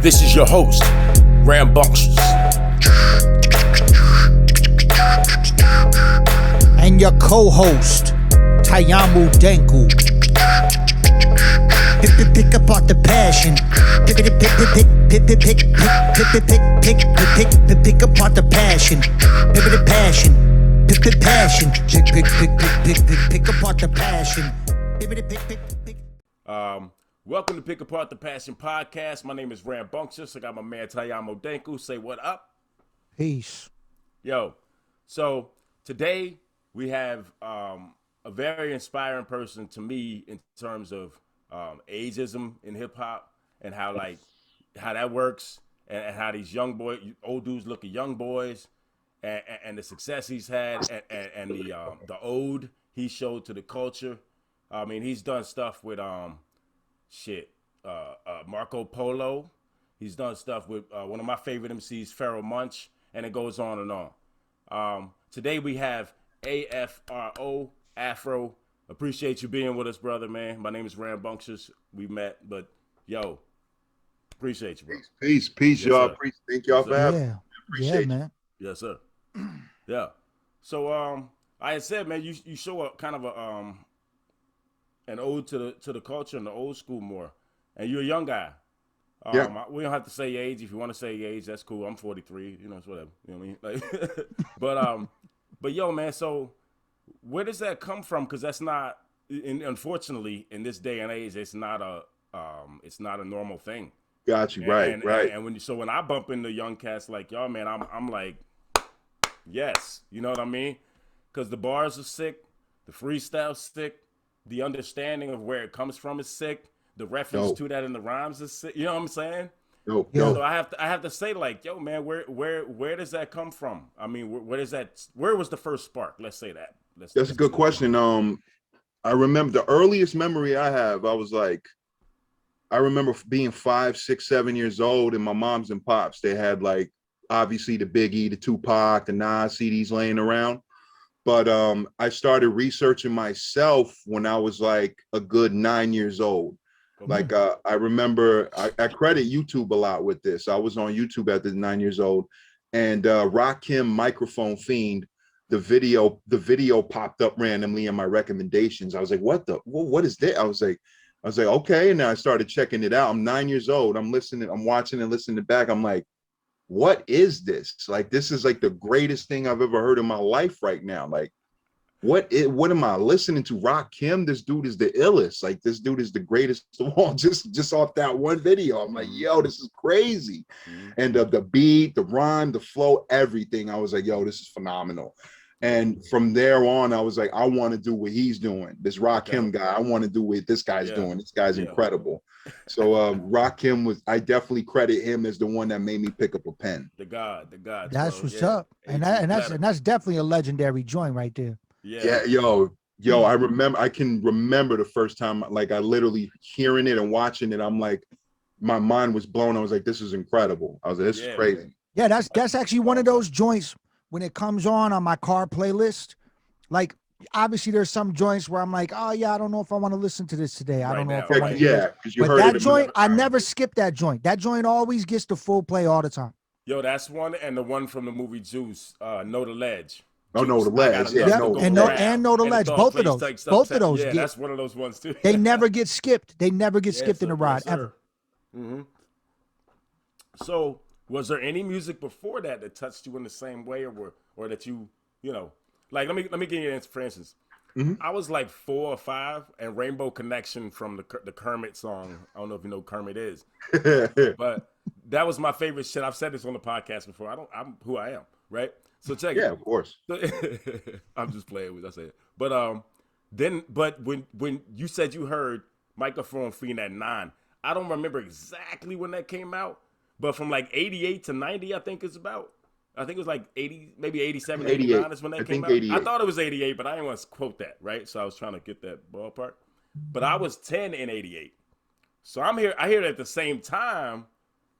This is your host, Rambunctious. And your co-host, Tayamu Denku. Pick apart the passion. Pick apart the passion. Pick the passion. Pick apart the passion. Welcome to Pick Apart the Passion podcast. My name is Rambunctious. I got my man Tayamu Denku. Say what up? Peace. Yo, so today we have a very inspiring person to me in terms of ageism in hip hop and how that works and how these young boys, old dudes look at young boys and the success he's had and the ode he showed to the culture. I mean, he's done stuff with Marco Polo. He's done stuff with one of my favorite MCs, Pharoah Monch, and it goes on and on. Today we have AFRO, Afro. Appreciate you being with us, brother, man. My name is Rambunctious. We met, but yo, appreciate you, bro. Peace, yes, y'all. Thank y'all for having me. Appreciate you. Man. Yes, sir. Yeah. So, I had said, man, you show up kind of an ode to the culture and the old school more, and you're a young guy. We don't have to say your age. If you want to say your age, that's cool. I'm 43. You know, it's whatever. You know what I mean? Like, but yo, man. So, where does that come from? Because that's not, unfortunately, in this day and age, it's not a normal thing. Got you. Right. And when I bump into young cats like y'all, man, I'm like, yes, you know what I mean? Because the bars are sick, the freestyle's sick, the understanding of where it comes from is sick, the reference to that in the rhymes is sick. You know what I'm saying? No. So I have to say, like, yo, man, where does that come from? I mean, where was the first spark? Let's say that. That's a good question. I remember the earliest memory I have. I remember being 5, 6, 7 years old, and my moms and pops, they had like obviously the Biggie, the Tupac, the Nas CDs laying around. But I started researching myself when I was like a good 9 years old. Like I remember I credit YouTube a lot with this. I was on YouTube at the 9 years old, and Rakim Microphone Fiend, the video popped up randomly in my recommendations. I was like, what is that? I was like, okay. And then I started checking it out. I'm 9 years old. I'm listening, I'm watching and listening back. I'm like, what is this? Like, this is like the greatest thing I've ever heard in my life right now. Like, what am I listening to? Rakim, this dude is the illest. Like, this dude is the greatest of all, just off that one video. I'm like, yo, this is crazy. And the beat, the rhyme, the flow, everything. I was like, yo, this is phenomenal. And from there on, I was like, I want to do what he's doing. This Rakim guy, I want to do what this guy's doing. This guy's incredible. So Rakim I definitely credit him as the one that made me pick up a pen. The God. That's what's up. And that's definitely a legendary joint right there. Yeah, yo, I can remember the first time, like, I literally hearing it and watching it. I'm like, my mind was blown. I was like, this is incredible. I was like, this is crazy. Yeah, that's actually one of those joints when it comes on my car playlist. Like, obviously there's some joints where I'm like, oh yeah, I don't know if I want to listen to this today. I don't know if I want to. Yeah, because you but heard that it joint, I never skip that joint. That joint always gets the full play all the time. Yo, that's one, and the one from the movie Juice, Know the Ledge. Oh, Know the Ledge. Yeah, Know the Ledge. Both of those. Yeah, that's one of those ones too. They never get skipped. They never get skipped in the ride ever. Mm-hmm. So, was there any music before that touched you in the same way, or that you know, like, let me give you an answer. For instance, I was like 4 or 5, and Rainbow Connection from the Kermit song. I don't know if you know who Kermit is, but that was my favorite shit. I've said this on the podcast before. I'm who I am, right? So check it. Yeah, of course. I'm just playing with. I said, but when you said you heard Microphone Fiend at 9, I don't remember exactly when that came out, but from like 88 to 90, I think it's about. I think it was like 80, maybe 87, 89 is when that came out. 88. I thought it was 88, but I didn't want to quote that, right? So I was trying to get that ballpark. But I was 10 in 88. So I hear it at the same time,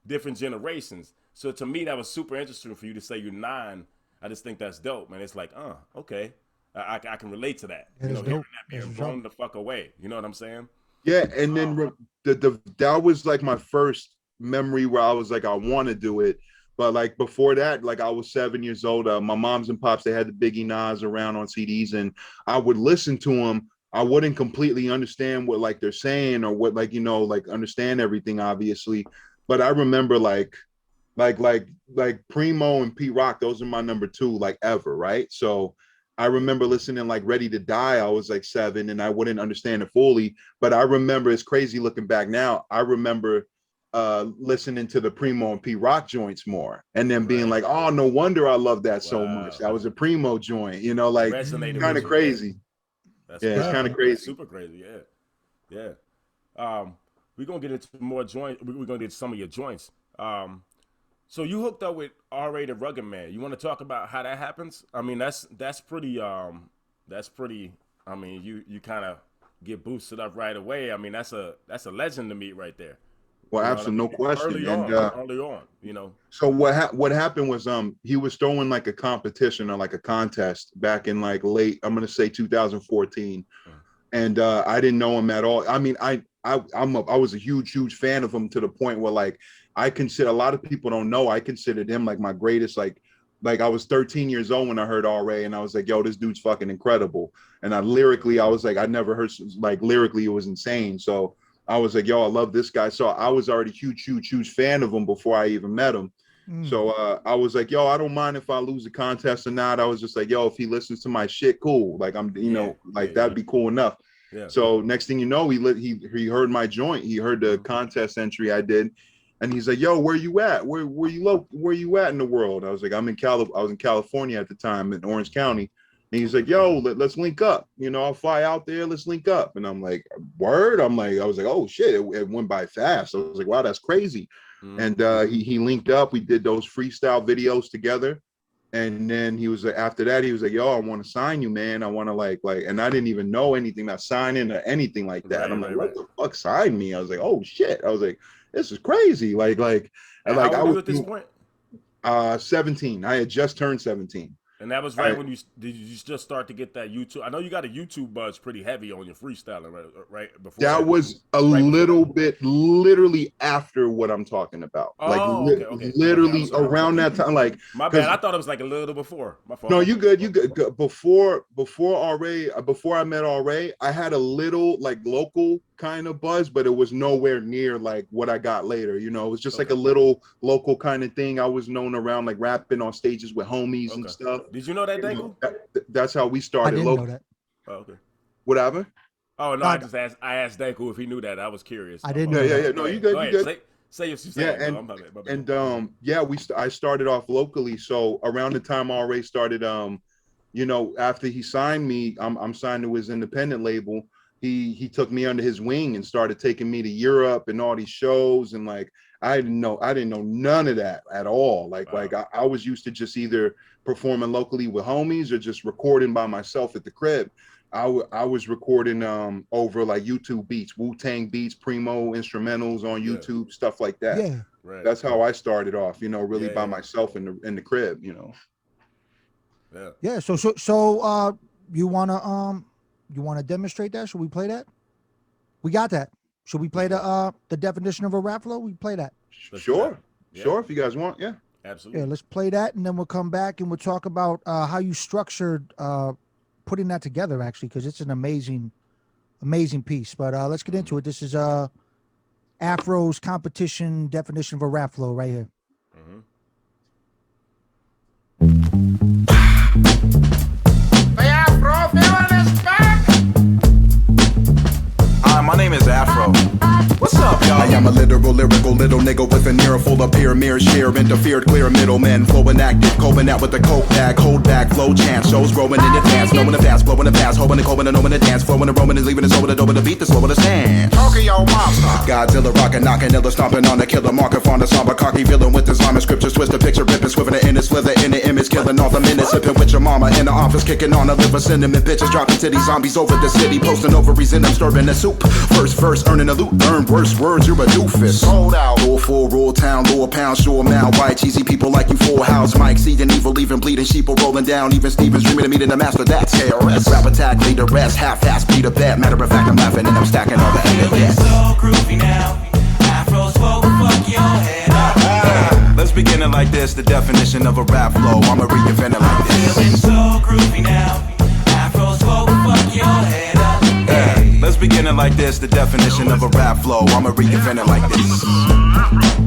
different generations. So to me, that was super interesting for you to say you're 9. I just think that's dope, man. It's like, okay. I can relate to that. You know, hearing that being blown the fuck away. You know what I'm saying? Yeah, and then that was like my first memory where I was like, I want to do it. But like before that, like I was 7 years old. My moms and pops, they had the Biggie Nas around on CDs, and I would listen to them. I wouldn't completely understand what like they're saying or what like, you know, like understand everything obviously. But I remember like Primo and Pete Rock, those are my number 2 like ever, right? So I remember listening like Ready to Die. I was like 7 and I wouldn't understand it fully. But I remember, it's crazy looking back now, I remember listening to the Primo and Pete Rock joints more and then being like, oh, no wonder I love that so much. That was a Primo joint, you know, like kind of crazy. That's it's kind of crazy. That's super crazy. Yeah. We're going to get into more joints. We're going to get some of your joints. So you hooked up with R.A. the Rugged Man. You want to talk about how that happens? I mean, that's pretty, I mean, you kind of get boosted up right away. I mean, that's a legend to me right there. Well, absolutely, no question. Early on, you know. So what happened was he was throwing like a competition or like a contest back in like late, I'm gonna say 2014, and I didn't know him at all. I mean, I was a huge fan of him to the point where like I consider, a lot of people don't know, I considered him like my greatest, like I was 13 years old when I heard R.A. and I was like, yo, this dude's fucking incredible. And I was like, I never heard, like lyrically it was insane. So I was like, yo, I love this guy. So I was already huge fan of him before I even met him. So I was like, yo, I don't mind if I lose the contest or not. I was just like, yo, if he listens to my shit, cool. Like that'd be cool enough. Yeah. So next thing you know, he heard my joint. He heard the contest entry I did. And he's like, yo, where you at? Where you at in the world? I was like, I was in California at the time in Orange County. And he's like, yo, let's link up. You know, I'll fly out there. Let's link up. And I'm like, word? I was like, oh shit, it went by fast. I was like, wow, that's crazy. And he linked up. We did those freestyle videos together. And then he was like, after that, he was like, yo, I want to sign you, man. I want to like, and I didn't even know anything about signing or anything like that. I'm like, what the fuck sign me? I was like, oh shit. I was like, this is crazy. Like I was at this point? 17. I had just turned 17. And that was when you just start to get that YouTube. I know you got a YouTube buzz pretty heavy on your freestyling, right? Before that was a little bit, literally after what I'm talking about. Okay. Literally around that time. Like my bad. I thought it was like a little before. My fault. No, you good. Before R.A., before I met R.A., I had a little like local kind of buzz, but it was nowhere near like what I got later. You know, it was just like a little local kind of thing. I was known around like rapping on stages with homies and stuff. Did you know that, Danko? That's how we started. I didn't know that. Oh, okay. What happened? Oh no, I asked Danko if he knew that. I was curious. I didn't know. Yeah. No, you good. You good. Say what you said. I started off locally. So around the time R.A. started, you know, after he signed me, I'm signed to his independent label. He took me under his wing and started taking me to Europe and all these shows, and like I didn't know none of that at all. Like I was used to just either performing locally with homies or just recording by myself at the crib. I was recording over like YouTube beats, Wu-Tang beats, Primo instrumentals on YouTube, stuff like that. Yeah, right. That's how I started off, you know, really by myself in the crib, you know. Yeah. So you wanna demonstrate that? Should we play that? We got that. Should we play the definition of a rap flow? We play that. Sure, if you guys want, absolutely. Yeah, let's play that, and then we'll come back and we'll talk about how you structured putting that together, actually, because it's an amazing piece. But let's get into it. This is Afro's competition definition of a rap flow right here. Hey, Afro, feeling this back? Hi, my name is Afro. What's up, y'all? I am a lyrical little nigga with an ear full of mirror share, interfered, clear middlemen, flowing active, coping out with the coke bag, hold back, flow chance, shows growing in advance, knowing the fast, blowing the past, hoping and coping and knowing the dance, flowing and roaming is leaving us over the dope of the beat, the slow of the stand. Tokyo Monster. Godzilla rockin', knockin', illa stomping on the killer, marker on the somber, cocky villain with Islamic scriptures, twist the picture, ripping, swiveling in his slither, in the image, killing all the minutes, sipping with your mama in the office, kicking on a liver, cinnamon bitches, dropping titty zombies over the city, posting ovaries in them, stirring the soup. First verse, earning a loot, earn worse words, you're a doofus. Sold out. Roll full, roll town, lower pound, sure mount, white cheesy people like you, full house, Mike, seeding evil, even bleeding sheep, rolling down, even Stevens dreaming of meeting the master, that's KRS. Rap attack, lead the rest, half-ass, beat a bet, matter of fact, I'm laughing and I'm stacking all the So groovy now, Afro's fuck your begin it like this. The definition of a rap flow. I'ma reinvent it like this. Feeling so groovy now. Afro's what will fuck your head up. Hey, let's begin it like this. The definition of a rap flow. I'ma reinvent it like this.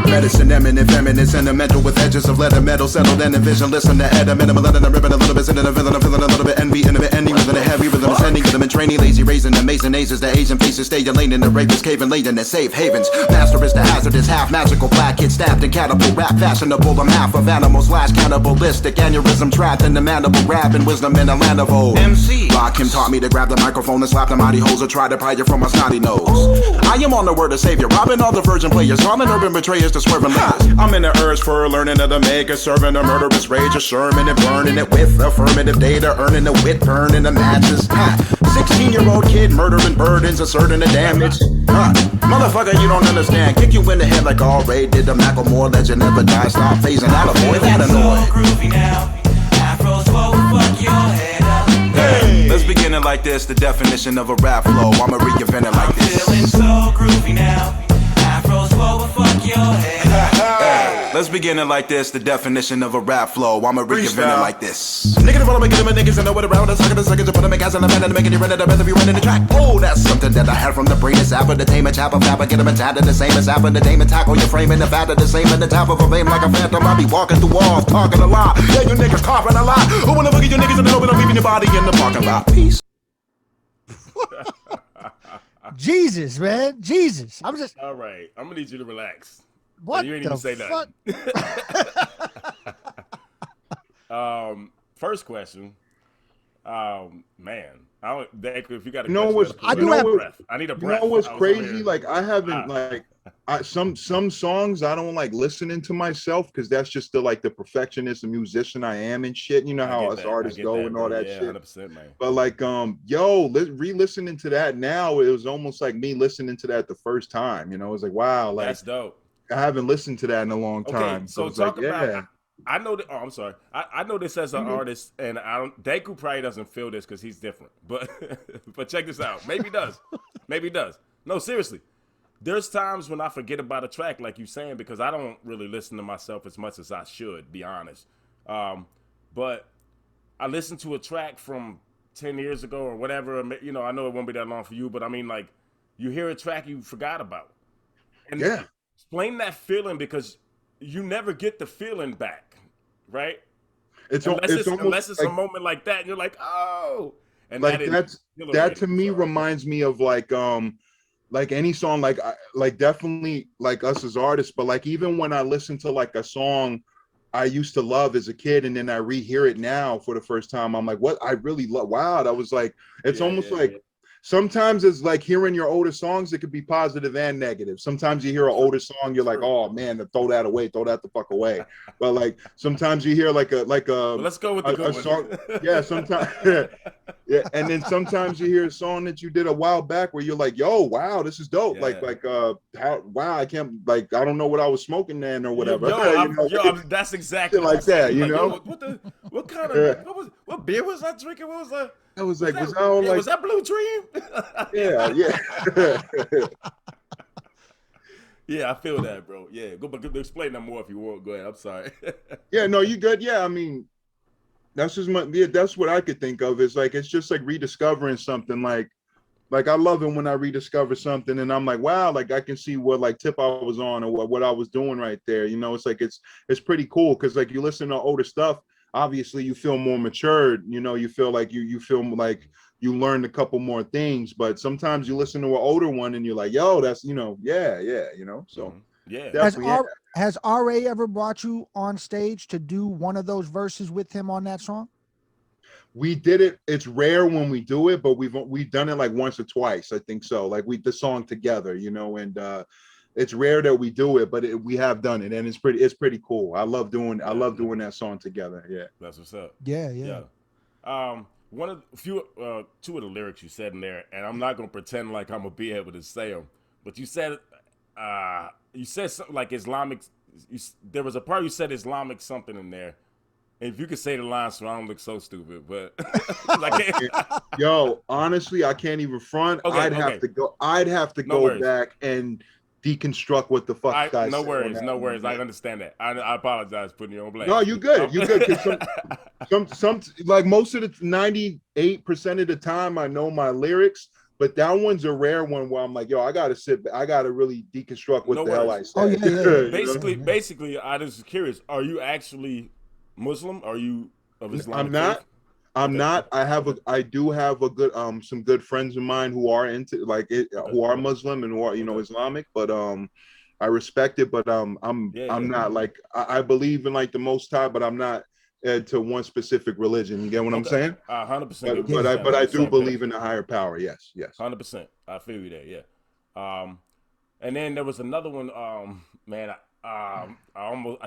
Medicine, eminent, feminine, sentimental with edges of leather metal, settled and envision. Listen to Ed, a minimal, and a ribbon, a little bit, sitting a villain, I'm feeling a little bit envy, intimate, ending with a heavy rhythm, sending them and training, lazy, raising amazing aces, the Asian faces, stay your lane in the rapist, caving late in the safe havens. Master is the hazardous, half magical, black kid stabbed in catapult, rap fashionable. I'm half of animal slash cannibalistic, aneurysm trapped in the mandible, grabbing wisdom in a land of old. MC Rakim taught me to grab the microphone and slap the mighty hoes or try to pry you from a snotty nose. I am on the word of savior, robbing all the virgin players, calling urban betrayers to swerving lies. I'm in the urge for learning of the maker, serving a murderous rage, a Sherman and burning it with affirmative data, earning the wit, burning the matches. 16-year-old kid murdering burdens, asserting the damage. Motherfucker, you don't understand. Kick you in the head like all Ray did. The Macklemore legend never die. Stop phasing out, avoid that annoy. so groovy now. Afro's what will fuck your head up. Hey, let's begin it like this. The definition of a rap flow. I'ma reinvent it like this. Feeling so groovy now. Afro's what will fuck your head up. Hey, let's begin it like this. The definition of a rap flow. I'ma reinvent it like this. Niggas follow me, get them niggas and know what around. Suck the seconds to put them in gas and the man and making you run it. I better be running the track. Oh, that's something that I had from the brain. It's half of the tame and chap of fab. I get them and tatted the same as half of the dame and tackle your frame in the fat of the same in the top of a vein like a phantom. I be walking through walls, talking a lot. Yeah, you niggas coughing a lot. Who wanna look at you niggas and know I'm leaving your body in the parking lot? Peace. Jesus, man, Jesus. I'm just All right, I'm gonna need you to relax. what You ain't the even say fuck? that. First question. Man, I don't. Deku, if you got a You know question, what's- I do have- breath. I need a You breath. know what's I was over crazy? here. Like I haven't like some songs I don't like listening to myself because that's just the like the perfectionist and musician I am and shit. You know I how get us that. I artists get go that, and all bro. that Yeah, shit. 100%, man. But like re-listening to that now, it was almost like me listening to that the first time. You know, it was like wow, like That's dope. I haven't listened to that in a long Okay, time. so it's talk like, about. I know that. Oh, I'm sorry. I know this as an artist, and I don't. Deku probably doesn't feel this because he's different. But but check this out. Maybe he does. Maybe he does. No, seriously. There's times when I forget about a track, like you're saying, because I don't really listen to myself as much as I should. Be honest. But I listened to a track from 10 years ago or whatever. You know, I know it won't be that long for you, but I mean, like, you hear a track you forgot about, and Yeah. explain that feeling because you never get the feeling back, right? It's Unless almost it's like, a moment like that, and you're like, oh, and like that that exhilarating. to me So, reminds me of like any song like definitely like us as artists, but like even when I listen to like a song I used to love as a kid and then I rehear it now for the first time, I'm like, what I really love. Wow, that was like it's Yeah, almost yeah, like yeah. sometimes it's like hearing your older songs, it could be positive and negative. Sometimes you hear an older song, you're like, oh man, throw that away, throw that the fuck away. But like sometimes you hear like a well, let's go with the good one. song. Yeah, sometimes yeah, and then sometimes you hear a song that you did a while back where you're like, yo, wow, this is dope. Yeah. Wow, I can't like I don't know what I was smoking then or whatever. That's exactly Shit like that, you know? What kind of what beer was I drinking? What was that? I was like, was that, I all yeah, like was that Blue Dream? yeah. Yeah, I feel that, bro. Yeah, but explain that more if you want. Go ahead. I'm sorry. Yeah, no, you good. Yeah, I mean, that's just that's what I could think of. Is like it's just like rediscovering something. Like I love it when I rediscover something and I'm like, wow, like I can see what like tip I was on or what I was doing right there. You know, it's like it's pretty cool because like you listen to older stuff, obviously you feel more matured. You know, you feel like you feel like you learned a couple more things. But sometimes you listen to an older one and you're like, yo, that's you know, yeah, you know. So yeah. definitely. Has RA ever brought you on stage to do one of those verses with him on that song? We did it. It's rare when we do it, but we've done it like once or twice. I think so. Like the song together, you know, and it's rare that we do it, but we have done it, and it's pretty cool. I love doing that song together. Yeah, That's what's up. Yeah. One of two of the lyrics you said in there, and I'm not gonna pretend like I'm gonna be able to say them, but you said something like Islamic. There was a part you said Islamic something in there. And if you could say the line so I don't look so stupid, but yo, honestly, I can't even front. Okay, I'd have to go No worries. back and deconstruct what the fuck guys No say on worries, that no one, worries. I man. understand that. I apologize for putting you on blast. No, you good. You good. Cause some like most of the 98% of the time I know my lyrics, but that one's a rare one where I'm like, yo, I gotta sit back. I gotta really deconstruct what No the hell I worries. said. Oh, yeah, yeah, yeah. You know? Basically, I just curious. Are you actually Muslim? Are you of Islamic I'm not. faith? I'm Okay. not. I do have a good some good friends of mine who are into like it, who are Muslim and who are Okay. Islamic, but I respect it, but I'm Yeah. not like I believe in like the Most High, but I'm not to one specific religion. You get what I'm saying? 100%. But I do believe in the higher power. Yes, yes. 100%. I feel you there. Yeah. And then there was another one. Man, I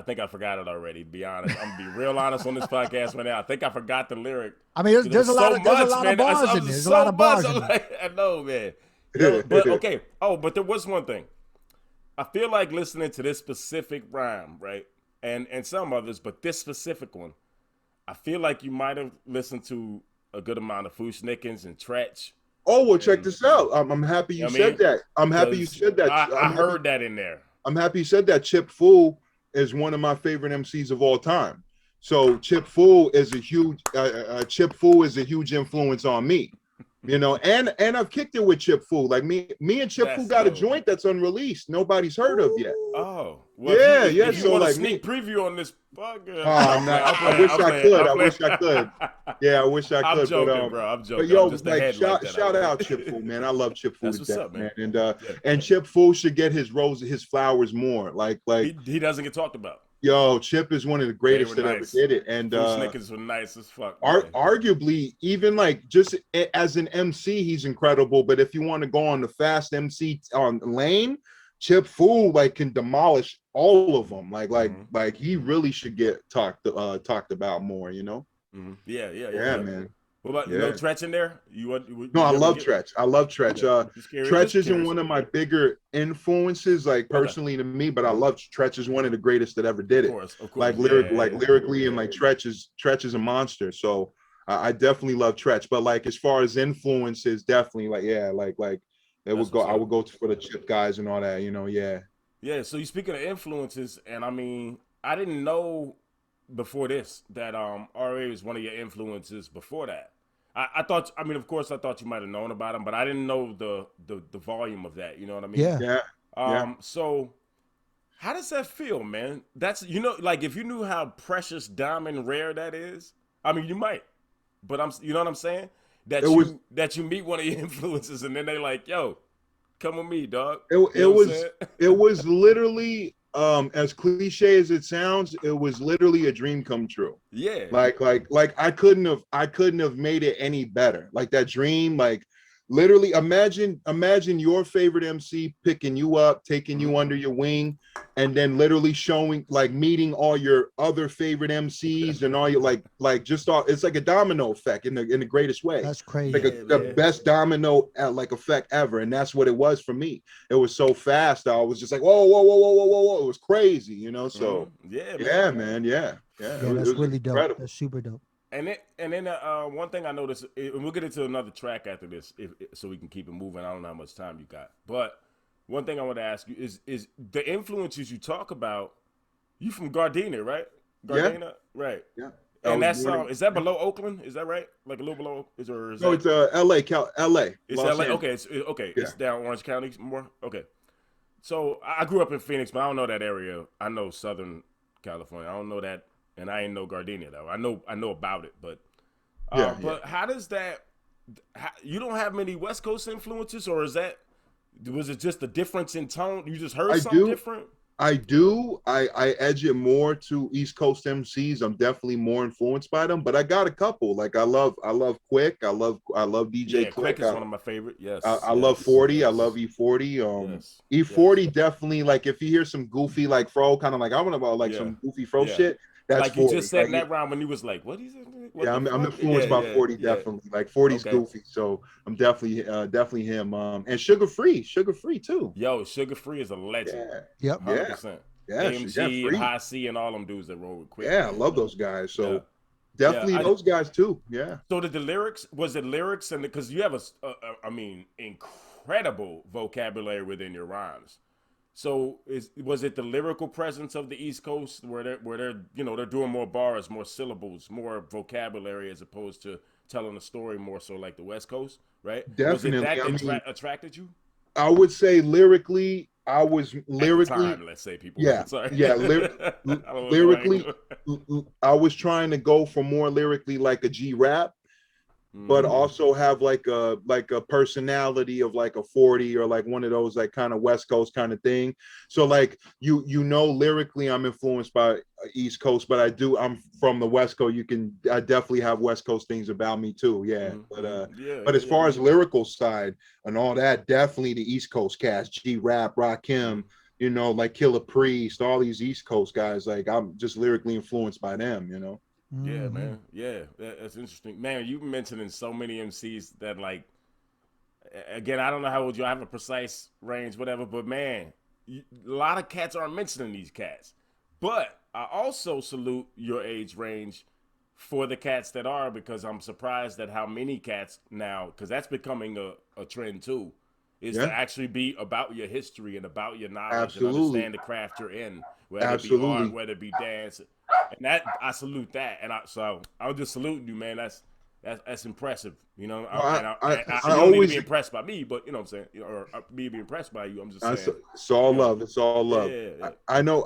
think I forgot it already. To be honest, I'm gonna be real honest on this podcast right now. I think I forgot the lyric. I mean, there's a lot of bars in there. There's a lot of bars in there. I know, man. Yo, but okay. Oh, but there was one thing. I feel like listening to this specific rhyme, right, and some others, but this specific one, I feel like you might have listened to a good amount of Fushnikins and Tretch. Oh well, check this out. I'm happy you said that. I'm happy you said that. I heard that in there. I'm happy you said that. Chip Fool is one of my favorite MCs of all time. So Chip Fool is a huge influence on me, you know. And I've kicked it with Chip Fool. Like me and Chip Fool got a joint that's unreleased, nobody's heard of yet. Oh, well, yeah, if you so want like a sneak preview on this podcast, I wish I could. Yeah, I wish I could. I'm joking, bro. I'm joking. But yo, just like shout out Chip Fool, man. I love Chip Fool to death, up, man. And Chip Fool should get his flowers more. Like he doesn't get talked about. Yo, Chip is one of the greatest that ever did it, and Snickers were nice as fuck. Arguably, even like just as an MC, he's incredible. But if you want to go on the fast MC on lane, Chip Fool like can demolish all of them. Like he really should get talked about more. You know? Mm-hmm. Yeah, man. What about no Tretch in there? I love Tretch. I love Tretch. Tretch isn't one of my bigger influences, like personally to me, but I love Tretch is one of the greatest that ever did it. Of course. Like lyrically, and like Tretch is a monster. So I definitely love Tretch. But like as far as influences, definitely like I would go for the Chip guys and all that. You know, yeah. Yeah. So you speaking of influences, and I mean, I didn't know before this that RA was one of your influences before that. I thought, I mean, of course, I thought you might have known about him, but I didn't know the volume of that. You know what I mean? Yeah. So how does that feel, man? That's, you know, like if you knew how precious, diamond, rare that is, I mean, you might, but you know what I'm saying? That you meet one of your influences and then they like, yo, come with me, dog. It was literally, as cliche as it sounds, it was literally a dream come true. Yeah. Like I couldn't have made it any better. Like that dream, like literally imagine your favorite MC picking you up, taking you under your wing, and then literally showing, like, meeting all your other favorite MCs and all your like just all, it's like a domino effect in the greatest way. That's crazy. Like the best domino like effect ever. And that's what it was for me. It was so fast. I was just like, whoa. It was crazy, you know? So man. Yeah. That's really dope. Incredible. That's super dope. And then one thing I noticed, and we'll get into another track after this, so we can keep it moving. I don't know how much time you got, but one thing I want to ask you is the influences you talk about. You from Gardena, right? Gardena, right? Yeah. And that's is that below Oakland? Is that right? Like a little below? It's LA. It's Los LA. Angeles. Okay. It's down Orange County more. Okay. So I grew up in Phoenix, but I don't know that area. I know Southern California. I don't know that. And I ain't know Gardena though. I know about it, but but how does that? You don't have many West Coast influences, or was it just a difference in tone? You just heard something different? I do. I edge it more to East Coast MCs. I'm definitely more influenced by them, but I got a couple. Like I love Quick. I love DJ Quick is one of my favorite. Yes. I love 40. Yes. I love E40. E40 definitely, like if you hear some goofy like fro, kind of like I want about some goofy fro shit. That's like 40. You just said in that round when he was like, "What is it?" I'm influenced by 40 definitely. Like 40's goofy, so I'm definitely him. And Sugar Free too. Yo, Sugar Free is a legend. Yep. 100%. Yeah. AMG and High C and all them dudes that roll with Quick. Yeah, I love those guys. So definitely those guys too. Yeah. So did the lyrics? Was it lyrics? And because you have incredible vocabulary within your rhymes. So was it the lyrical presence of the East Coast where they're they're doing more bars, more syllables, more vocabulary as opposed to telling a story more so like the West Coast, right? Was it Definitely. that I mean, attracted you I would say lyrically, I was at the lyrically, time? Let's say people. yeah, Sorry, yeah, I don't want to go lyrically, angle. I was trying to go for more lyrically like a G rap, but Mhm. also have like a personality of like a 40 or like one of those like kind of West Coast kind of thing. So like you know lyrically I'm influenced by East Coast, but I'm from the West Coast. I definitely have West Coast things about me too. Yeah. Yeah, But yeah, as yeah. far as lyrical side and all that, definitely the East Coast cast, G Rap, Rakim, like Killer Priest, all these East Coast guys, like I'm just lyrically influenced by them. Yeah, Mhm. man. Yeah, that's interesting, man. You mentioning so many MCs that like. Again, I don't know how old you are. I have a precise range, whatever. But man, a lot of cats aren't mentioning these cats. But I also salute your age range for the cats that are, because I'm surprised at how many cats now, because that's becoming a trend too, is to Yeah, actually be about your history and about your knowledge and absolutely. understand the craft you're in, whether it be art, Absolutely. whether it be dance, and that I salute that, and I'll just salute you, man. That's impressive, Well, I and you don't need to be always impressed by me, but you know what I'm saying, or me be impressed by you. I'm just saying, it's all you know, love. It's all yeah, love. yeah, I know.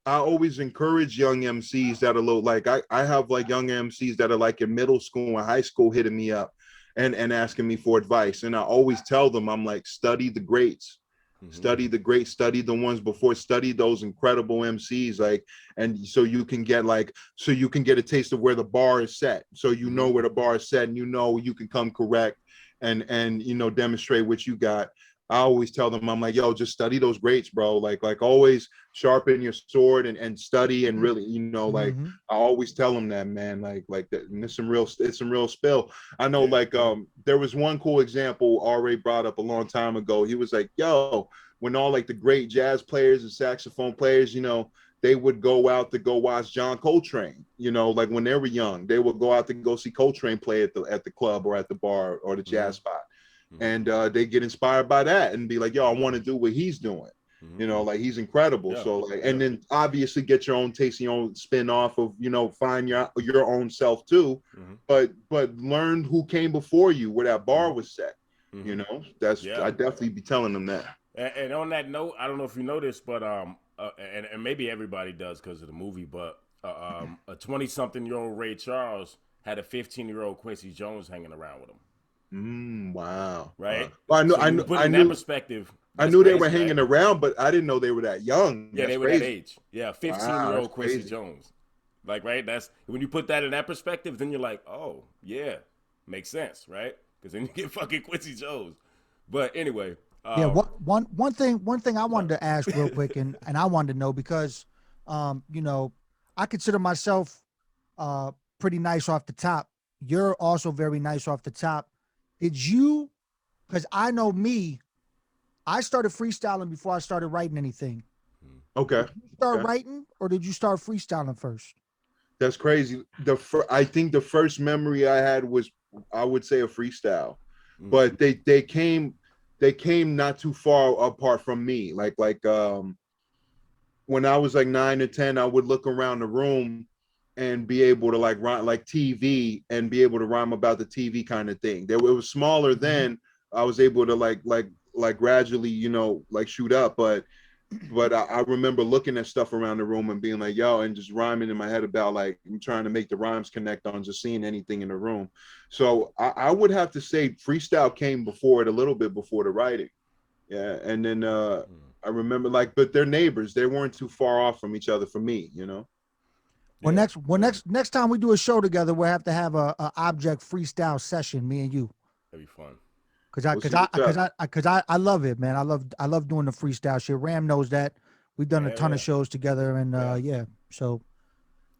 I always encourage young MCs that are low. Like I have like young MCs that are like in middle school and high school hitting me up and asking me for advice. And I always tell them, I'm like, study the greats. mm-hmm. Study the greats, study the ones before, study those incredible MCs, like, and so you can get a taste of where the bar is set. So you know where the bar is set and you can come correct and demonstrate what you got. I always tell them, I'm like, yo, just study those greats, bro. Like always sharpen your sword and study and really, like Mhm. I always tell them that, man, like that. And it's some real spill. I know, Yeah, like, there was one cool example RA brought up a long time ago. He was like, yo, when all like the great jazz players and saxophone players, they would go out to go watch John Coltrane, like when they were young, they would go out to go see Coltrane play at the club or at the bar or the mm-hmm. jazz spot. Mm-hmm. And they get inspired by that and be like, yo, I want to do what he's doing. Mm-hmm. Like he's incredible. Yeah, So like, yeah, and then obviously get your own taste, your own spin off of, find your own self too. mm-hmm. But learn who came before you, where that bar Mm-hmm. was set. Mm-hmm. That's Yeah. I definitely be telling them that. And on that note, I don't know if you know this, but and maybe everybody does because of the movie, but a 20-something-year-old Ray Charles had a 15-year-old Quincy Jones hanging around with him, Wow. right? Well, So when you put it in that perspective, I that's knew they were crazy, hanging right? around, but I didn't know they were that young. Yeah, That's they were that crazy. age. Yeah, Wow, that's 15-year-old Quincy crazy. Jones. Like, right? That's when you put that in that perspective, then you're like, oh, yeah, makes sense, right? Because then you get fucking Quincy Jones. But anyway, Yeah, one thing I wanted to ask real quick, and I wanted to know because, I consider myself pretty nice off the top. You're also very nice off the top. Did you? Because I know me, I started freestyling before I started writing anything. Okay. Did you start Okay. writing or did you start freestyling first? That's crazy. I think the first memory I had was, I would say, a freestyle, but they came not too far apart from me. Like when I was like 9 or 10, I would look around the room and be able to like rhyme like TV and be able to rhyme about the TV kind of thing. It was smaller then. I was able to like gradually, like shoot up, but I remember looking at stuff around the room and being like, yo, and just rhyming in my head about like, I'm trying to make the rhymes connect on just seeing anything in the room. So I would have to say freestyle came before it, a little bit before the writing. Yeah. And then I remember but they're neighbors. They weren't too far off from each other for me, Well, Yeah, next time we do a show together, we'll have to have a object freestyle session, me and you. that'd be fun. We'll see what's up. Cause I love it, man. I love doing the freestyle shit. Ram knows that. We've done a ton of shows together, and yeah. So,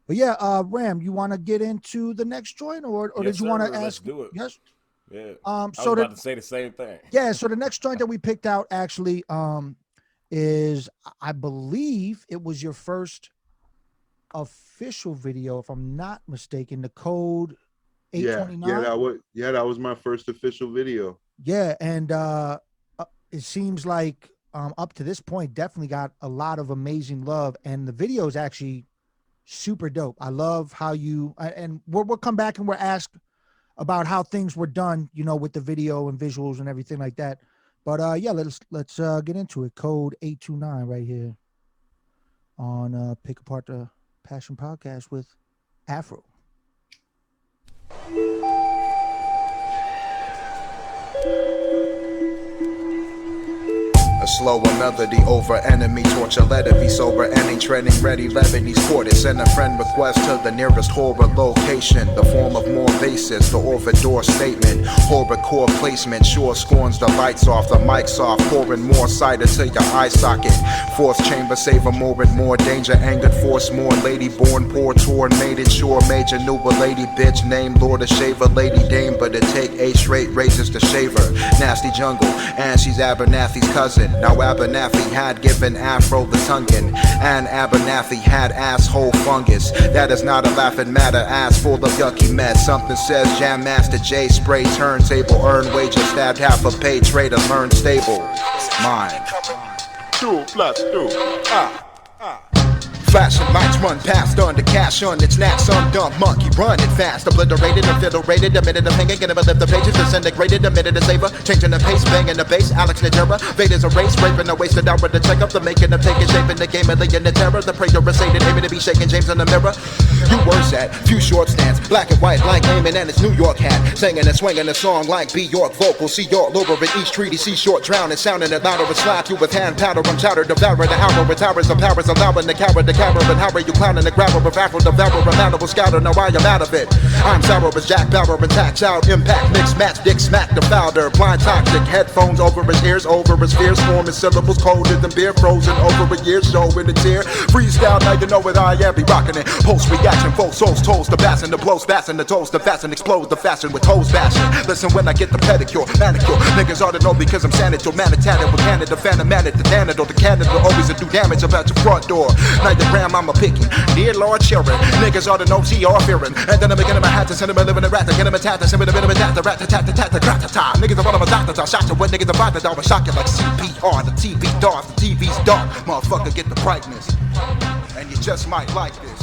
but yeah, Ram, you want to get into the next joint, or Yes, did you want sir. to Let's ask? do it. Yes. Yeah. I was So about to say the same thing. yeah, so the next joint that we picked out actually is, I believe it was your first official video, if I'm not mistaken, the Code 829. That was my first official video. Yeah, and it seems like up to this point definitely got a lot of amazing love, and the video is actually super dope. I love how you and we'll come back and we're asked about how things were done, you know, with the video and visuals and everything like that. But yeah, let's get into it. Code 829 right here on Pick Apart the Passion Podcast with Afro. A slower melody over enemy torture. Let it be sober, ending, trending, ready, Lebanese quarter. Send a friend request to the nearest horror location. The form of more basis, the orbit door statement. Horror core placement, sure scorns the lights off, the mics off. Pouring more cider to your eye socket. Fourth chamber, savor more and more danger. Angered force more, lady born, poor, torn, made it sure. Major, newer lady, bitch, name Lord of Shaver, lady dame. But it take 8 straight raises to shave her. Nasty jungle, and she's Abernathy's cousin. Now Abernathy had given Afro the tonguing, and Abernathy had asshole fungus. That is not a laughing matter, ass full of yucky mess. Something says Jam Master J spray turntable, earn wages, stabbed half a pay trader, learn stable. Mine. 2 + 2. Flashing lights run past under cash on its knack. Some dumb monkey running fast, obliterated, obliterated. A minute of hanging, gonna lift the pages, disintegrated. A minute of savor, changing the pace, banging the bass. Alex Najera, Vader's a race, raping the wasted out with the check up. The making of taking shape in the game of the terror. The prayer recited, aiming to be shaking James in the mirror. You worse at few short stands, black and white like aiming and its New York hat. Singing and swinging a song like B. York vocals. See York over at East Treaty, see short drowning, sounding it louder and slap you with hand powder. I'm chowder, devouring the hour with towers of powers, allowing the coward, and how are you clowning the grabber of Afro, devourer, a manimal scouter? Now I am out of it. I'm sour as Jack Bauer and tax out, impact, mix, match, dick, smack the founder. Blind toxic, headphones over his ears, over his fears, forming syllables colder than beer, frozen over a year, showing a tear. Freestyle, now you know what I am, be rocking it. Post reaction, full souls, toes, the bass and the blows, fasten the toes, the fasten, explode the fashion with toes bashing. Listen when I get the pedicure, manicure, niggas ought to know because I'm sanitary, manitatted with Canada, phantom man at the Canada, the Canada always a do damage about your front door. Night the ram, I'm a picky, dear Lord children, niggas ought to know see all fearing. And then I'm beginning my hat to send him a living a rat to get him a tat to send him a bit of a tat, the rat to tat, the tat, the grat to tat. Niggas are one of my doctors, I'll shot you with niggas about that, I'll shock you like CPR. The TV dark, the TV's dark, motherfucker get the brightness. And you just might like this.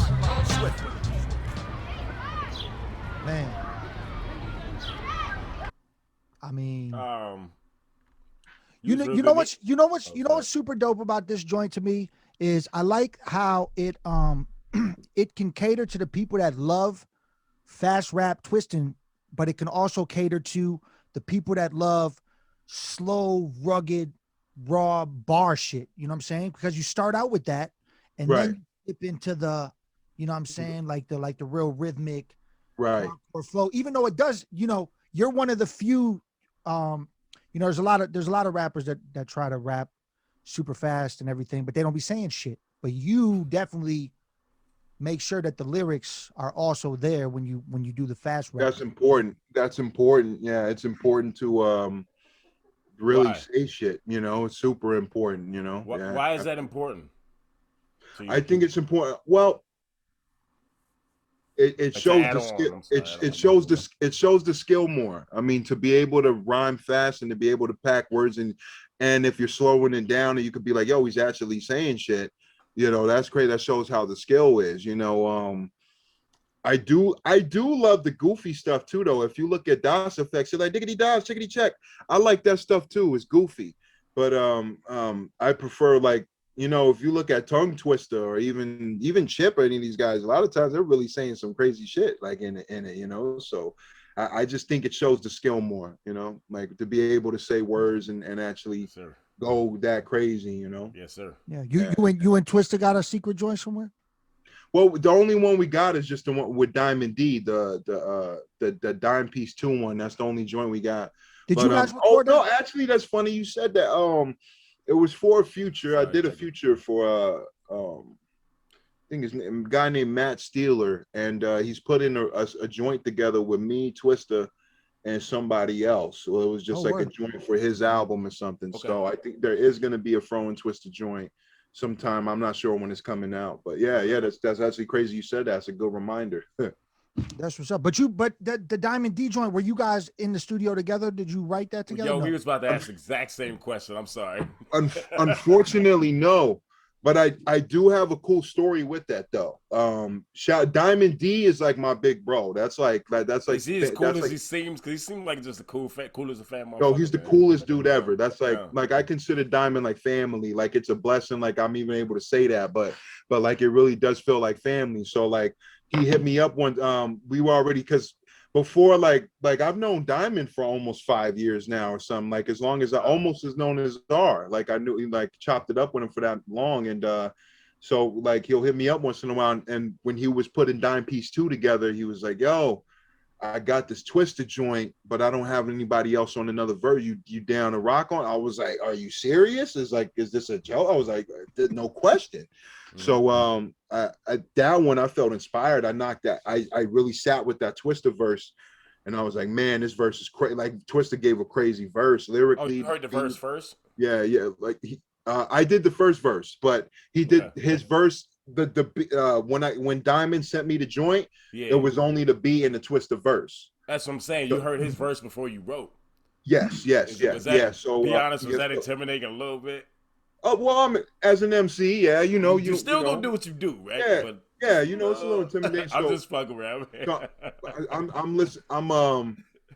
Swiftly. Man. I mean, you know what's super dope about this joint to me is I like how it it can cater to the people that love fast rap twisting, but it can also cater to the people that love slow, rugged, raw bar shit. You know what I'm saying? Because you start out with that, and Right. then you dip into the, you know what I'm saying, like the real rhythmic, Right. or flow. Even though it does, you know, you're one of the few. You know, there's a lot of rappers that try to rap super fast and everything, but they don't be saying shit. But you definitely make sure that the lyrics are also there when you do the fast rap. That's important. That's important. Yeah, it's important to really Why? say shit. You know, it's super important. You know, Why, yeah. why is that important? to you? I think it's important. Well, it to shows add the on, skill. I'm sorry, I don't It shows the skill more. I mean, to be able to rhyme fast and to be able to pack words and if you're slowing it down and you could be like, yo, he's actually saying shit. You know, that's great. That shows how the skill is. You know, I do love the goofy stuff too, though. If you look at DOS effects, you're like diggity DOS, chickity check. I like that stuff too. It's goofy, but I prefer, like, you know, if you look at Tongue Twister or even Chip or any of these guys, a lot of times they're really saying some crazy shit like in it, you know. So I just think it shows the skill more, you know, like to be able to say words and actually Yes, sir. go that crazy, you know. Yes, sir. Yeah, you and Twister got a secret joint somewhere? Well, the only one we got is just the one with Diamond D, the Dime Piece 2 one. That's the only joint we got. Did you guys oh record no, that? actually that's funny you said that. It was for a Future. I did a Future for I think his name, a guy named Matt Steeler, and he's put in a joint together with me, Twister, and somebody else. So it was just like word. a joint for his album or something. Okay. So I think there is going to be a Fro and Twister joint sometime. I'm not sure when it's coming out, but yeah, that's actually crazy you said that. It's a good reminder. That's what's up. But the Diamond D joint, were you guys in the studio together? Did you write that together? Yo, No. we was about to ask the exact same question. I'm sorry. Unfortunately, no. But I do have a cool story with that though. Diamond D is like my big bro. That's like Is he as cool that's as like, he seems? Because he seemed like just a cool as a fan. yo, he's the man. coolest dude ever. That's Yeah. like I consider Diamond like family. Like it's a blessing. Like I'm even able to say that, but like it really does feel like family. So like he hit me up when we were already, because before like I've known Diamond for almost 5 years now or something. Like as long as I almost as known as R. Like I knew, like chopped it up with him for that long. And so like he'll hit me up once in a while. And when he was putting Dime Piece 2 together, he was like, yo, I got this Twisted joint, but I don't have anybody else on another verse. You down to rock on? I was like, are you serious? Is this a joke? I was like, no question. So that one I felt inspired. I knocked that. I really sat with that Twister verse, and I was like, man, this verse is crazy. Like Twister gave a crazy verse lyrically. Oh, you heard the verse first? Yeah. Like I did the first verse, but he did his verse. When Diamond sent me the joint, it was only the beat and the Twister verse. That's what I'm saying. You heard his verse before you wrote. Yes. Was that, So be honest, was yeah, that intimidating a little bit? well, I'm as an MC, yeah, You still gonna do what you do, right? Yeah, But, yeah, it's a little intimidating. I'm So just fucking around. so,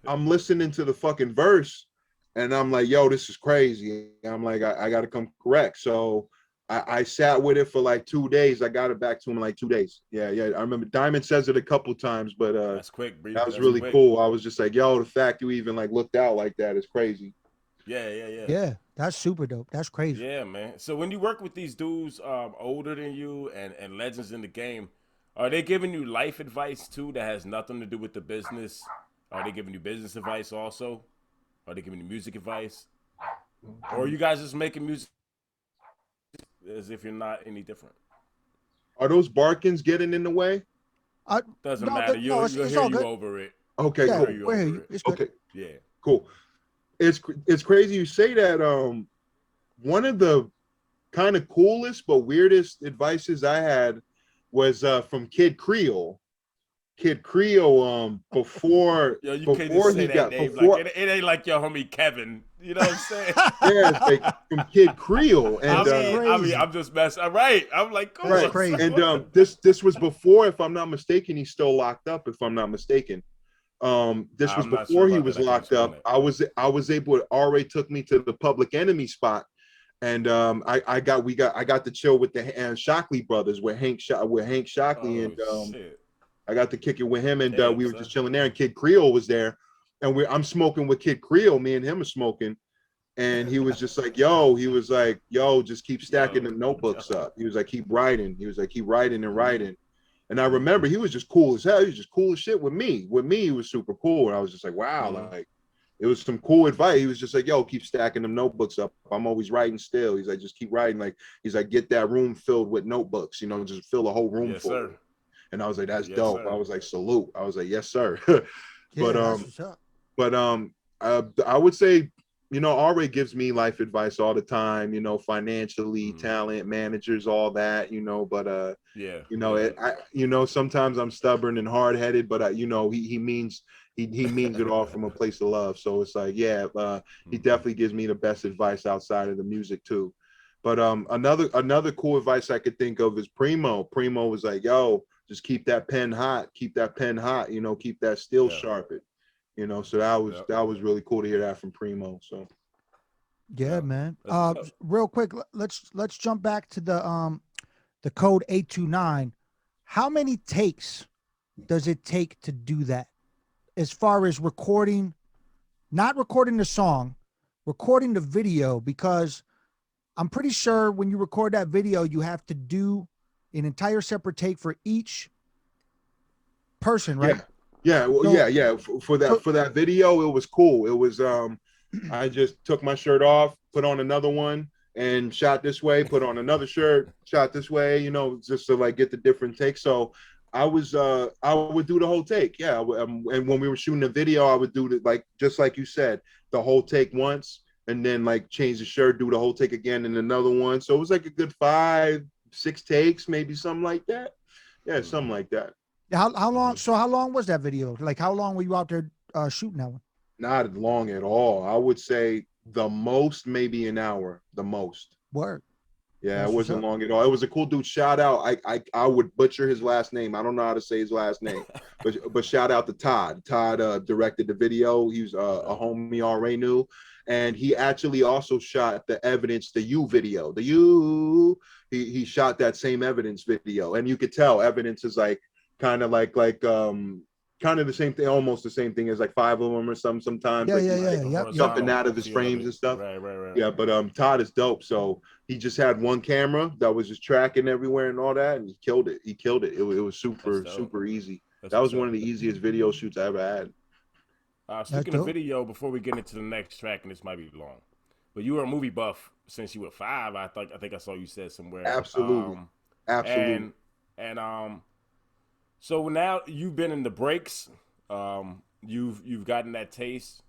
I'm listening to the fucking verse, and I'm like, yo, this is crazy. I'm like, I got to come correct. So I sat with it for like 2 days. I got it back to him in like 2 days. Yeah. I remember Diamond says it a couple times, but that's quick, bro. that was really cool. I was just like, yo, the fact you even like looked out like that is crazy. Yeah. That's super dope. That's crazy. Yeah, man. So when you work with these dudes older than you and legends in the game, are they giving you life advice too that has nothing to do with the business? Are they giving you business advice also? Are they giving you music advice? Or are you guys just making music as if you're not any different? Are those barkings getting in the way? Doesn't No, matter. no, it's You'll hear all you good. over it. Okay, Yeah, cool. we're here. It's good. Okay, Yeah. cool. It's crazy you say that. One of the kind of coolest but weirdest advices I had was from Kid Creole. Kid Creole, before Yo, you before can't just say he that got name. before, Like, it ain't like your homie Kevin. You know what I'm saying? yeah, it's like from Kid Creole, and I mean, I'm just messing. Right. I'm like, come right, on. crazy. and this was before, if I'm not mistaken, he's still locked up. If I'm not mistaken, this was I'm not before sure he about was that. I can't locked explain up. that. I was able. RA took me to the Public Enemy spot, and I got to chill with the Shockley brothers with Hank Shockley, and Shit. I got to kick it with him, and Damn, we were son. just chilling there. And Kid Creole was there, and I'm smoking with Kid Creole. Me and him are smoking, and he was just like, "Yo," just keep stacking the notebooks up. He was like, "Keep writing." He was like, "Keep writing and writing." And I remember he was just cool as hell. He was just cool as shit with me. With me, he was super cool, and I was just like, "Wow!" Like it was some cool advice. He was just like, "Yo, keep stacking them notebooks up. I'm always writing still." He's like, "Just keep writing." Like he's like, "Get that room filled with notebooks. Just fill the whole room Yes, full." sir. And I was like, "That's Yes, dope." sir. I was like, "Salute." I was like, "Yes, sir." Yeah, that's what's up. I would say, RA gives me life advice all the time. Financially, talent, managers, all that. But sometimes I'm stubborn and hard headed, but he means it all from a place of love. So it's like, he definitely gives me the best advice outside of the music too. But another cool advice I could think of is Primo. Primo was like, "Yo, just keep that pen hot, keep that steel sharpened." So that was really cool to hear that from Primo. So Yeah, man. Real quick, let's jump back to the code 829. How many takes does it take to do that? As far as recording, not recording the song, recording the video, because I'm pretty sure when you record that video, you have to do an entire separate take for each person, right? Yeah. Well, For that video, it was cool. It was I just took my shirt off, put on another one, and shot this way. Put on another shirt, shot this way. Just to like get the different takes. So I would do the whole take. Yeah, and when we were shooting the video, I would do it like just like you said, the whole take once, and then like change the shirt, do the whole take again, and another one. So it was like a good 5-6 takes, maybe something like that. Yeah, something like that. How long? So how long was that video? Like how long were you out there shooting that one? Not long at all. I would say the most, maybe an hour, the most. Word. Yeah, That's it what's wasn't up. long at all. It was a cool dude. Shout out. I would butcher his last name. I don't know how to say his last name, but shout out to Todd. Todd directed the video. He's a homie already knew, and he actually also shot the evidence, the U video. The U. He shot that same evidence video, and you could tell evidence is like kind of like kind of the same thing, almost the same thing as like five of them or something. Sometimes Yeah, like, yeah, like yeah. Yep. something out of his frames and stuff. Right. Yeah, but Todd is dope. So he just had one camera that was just tracking everywhere and all that, and he killed it. It was super easy. That was one of the easiest video shoots I ever had. Speaking of video, before we get into the next track, and this might be long, but you were a movie buff since you were 5. I think I saw you said somewhere. Absolutely. Absolutely. And so now you've been in the breaks. You've gotten that taste,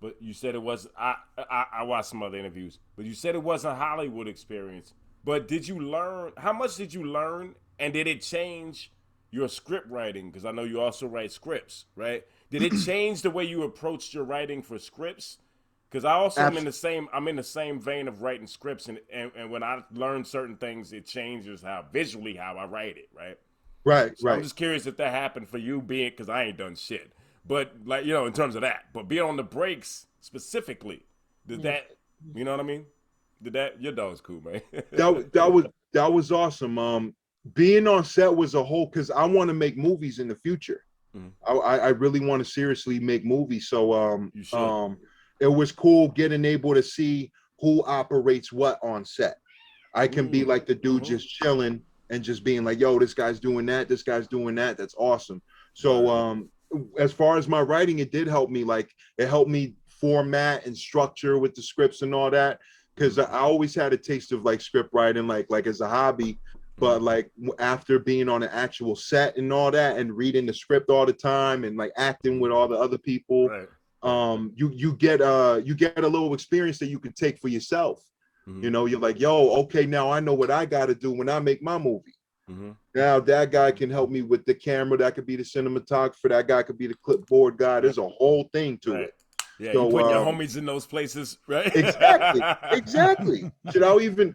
but you said it was. I watched some other interviews, but you said it wasn't a Hollywood experience. But did you learn? How much did you learn? And did it change your script writing? Because I know you also write scripts, right? Did it change the way you approached your writing for scripts? Because I also am in the same vein of writing scripts, and when I learn certain things, it changes how I write it, right? Right. I'm just curious if that happened for you, being because I ain't done shit. But like in terms of that, but being on the breaks specifically, did that? You know what I mean? Did that? Your dog's cool, man. that was awesome. Being on set was a whole, because I want to make movies in the future. I really want to seriously make movies. So it was cool getting able to see who operates what on set. I can be like the dude just chilling and just being like, yo, this guy's doing that. That's awesome. So as far as my writing, it did help me. Like it helped me format and structure with the scripts and all that. Because I always had a taste of like script writing, like as a hobby. But like after being on an actual set and all that and reading the script all the time and like acting with all the other people, you get a little experience that you can take for yourself. You're like, yo, okay, now I know what I got to do when I make my movie. Now that guy can help me with the camera. That could be the cinematographer. That guy could be the clipboard guy. There's a whole thing to it. Yeah, so, you put your homies in those places, right? Exactly. I'll even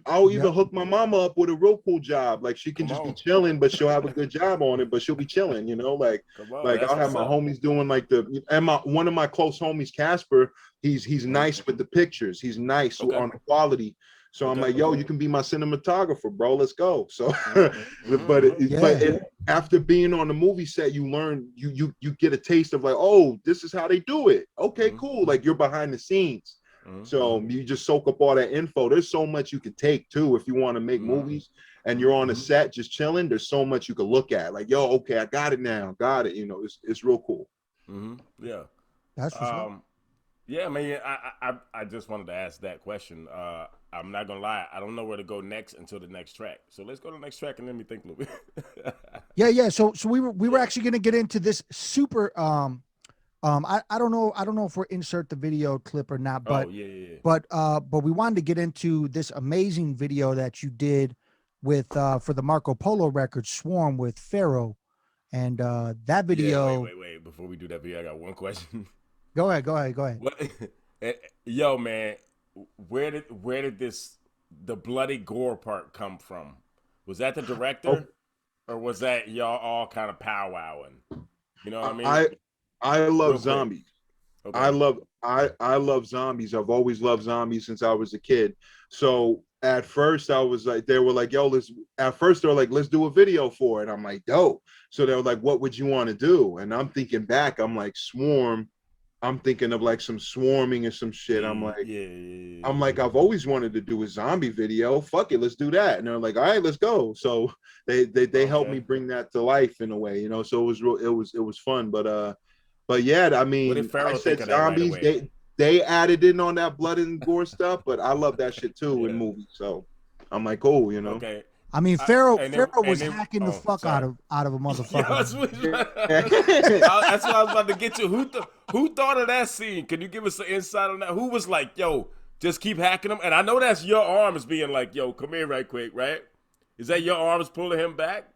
hook my mama up with a real cool job. Like she can just be chilling, but she'll have a good job on it. But she'll be chilling, like I'll have my homies doing like one of my close homies, Casper. He's nice with the pictures. He's nice on the quality. So I'm like, yo, you can be my cinematographer, bro. Let's go. So, but after being on the movie set, you learn, you get a taste of like, oh, this is how they do it. Okay, cool. Like you're behind the scenes. So you just soak up all that info. There's so much you could take too if you want to make movies and you're on a set just chilling. There's so much you could look at. Like, yo, okay, I got it now. Got it. It's real cool. Yeah. That's what's up. Yeah, man. I just wanted to ask that question. I'm not gonna lie, I don't know where to go next until the next track. So let's go to the next track and let me think a little bit. Yeah. So we were actually gonna get into this super. I don't know if we're insert the video clip or not, but but we wanted to get into this amazing video that you did with for the Marco Polo record Swarm with Pharaoh, and that video. Wait. Before we do that video, I got one question. Go ahead. What? Yo, man, where did the bloody gore part come from? Was that the director, or was that y'all all kind of powwowing? You know what I mean? I love zombies. Okay. I love zombies. I've always loved zombies since I was a kid. So at first I was like, they were like, yo, let's do a video for it. I'm like, dope. So they were like, what would you want to do? And I'm thinking back, I'm like, Swarm. I'm thinking of like some swarming or some shit. I'm like, I've always wanted to do a zombie video. Fuck it, let's do that. And they're like, all right, let's go. So they helped me bring that to life in a way, So it was real. It was fun. But yeah, I mean, I said zombies. They added in on that blood and gore stuff, but I love that shit too in movies. So I'm like, cool, Okay. I mean, Pharaoh was hacking the fuck out of a motherfucker. That's what I was about to get to. Who thought of that scene? Can you give us an insight on that? Who was like, yo, just keep hacking him? And I know that's your arms being like, yo, come here right quick, right? Is that your arms pulling him back?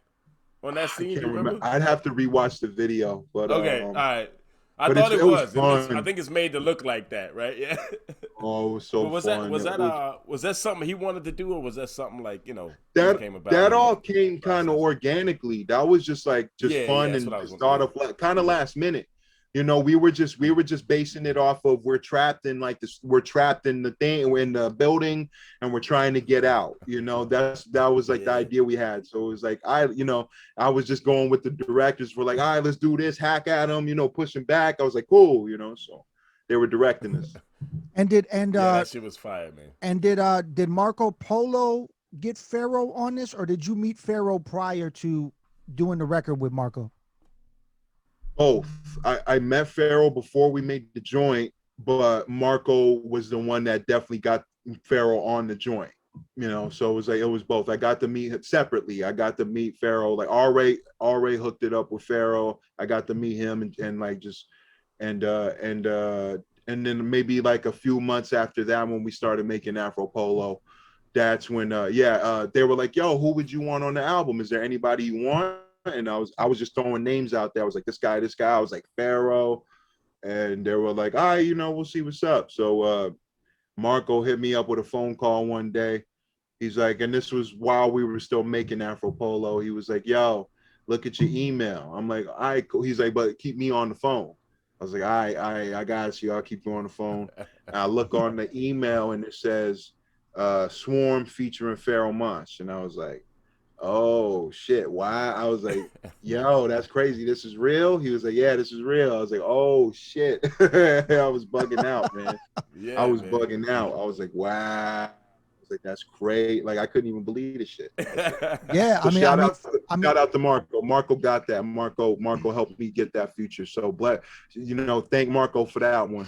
on that I scene? can't You remember? I'd have to rewatch the video, but Okay, all right. I but thought it it was was. fun. I think it's made to look like that, right? Yeah. oh, it was so But was fun. was that something he wanted to do, or was that something like came about? That all came kind of organically. That was just fun that's and what I was just thought of kind of last minute. You know, we were just basing it off of we're trapped in the thing, we're in the building and we're trying to get out. You know, that was like the idea we had. So it was like I was just going with the directors. We're like, all right, let's do this, hack at them, pushing back. I was like, cool, so they were directing us. that shit was fire, man. And did Marco Polo get Pharaoh on this, or did you meet Pharaoh prior to doing the record with Marco? Both. I met Pharaoh before we made the joint, but Marco was the one that definitely got Pharaoh on the joint. So it was both. I got to meet him separately. I got to meet Pharaoh. Like R-Ray hooked it up with Pharaoh. I got to meet him and then maybe like a few months after that, when we started making Afro Polo, that's when they were like, yo, who would you want on the album? Is there anybody you want? And I was just throwing names out there. I was like, this guy. I was like, Pharaoh. And they were like, all right, we'll see what's up. So Marco hit me up with a phone call one day. He's like, and this was while we were still making Afro Polo. He was like, yo, look at your email. I'm like, all right, cool. He's like, but keep me on the phone. I was like, all right, I got you. I'll keep you on the phone. And I look on the email and it says Swarm featuring Pharaoh Monch. And I was like, oh shit, why? I was like, yo, that's crazy. This is real? He was like, yeah, this is real. I was like, oh shit. I was bugging out, man. I was bugging out. I was like, wow. I was like, that's great. Like, I couldn't even believe this shit. Yeah, so shout out to Marco. Marco got that. Marco helped me get that feature. So thank Marco for that one.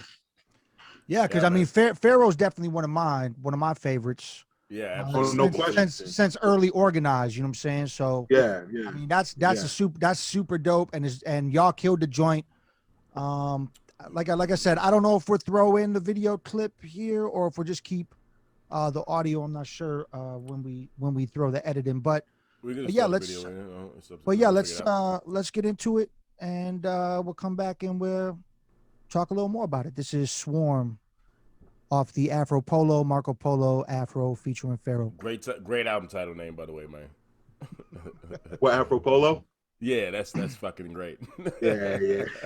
Yeah, because Pharaoh's definitely one of my favorites. Yeah, no question. Since early organized, you know what I'm saying? So yeah. I mean, that's super dope, and y'all killed the joint. Like I said, I don't know if we're throwing the video clip here or if we'll just keep the audio. I'm not sure when we throw the edit in, but let's get into it, and we'll come back and we'll talk a little more about it. This is Swarm off the Afro Polo, Marco Polo Afro featuring Pharaoh. Great album title name, by the way, man. What, Afro Polo? Yeah, that's fucking great. Yeah.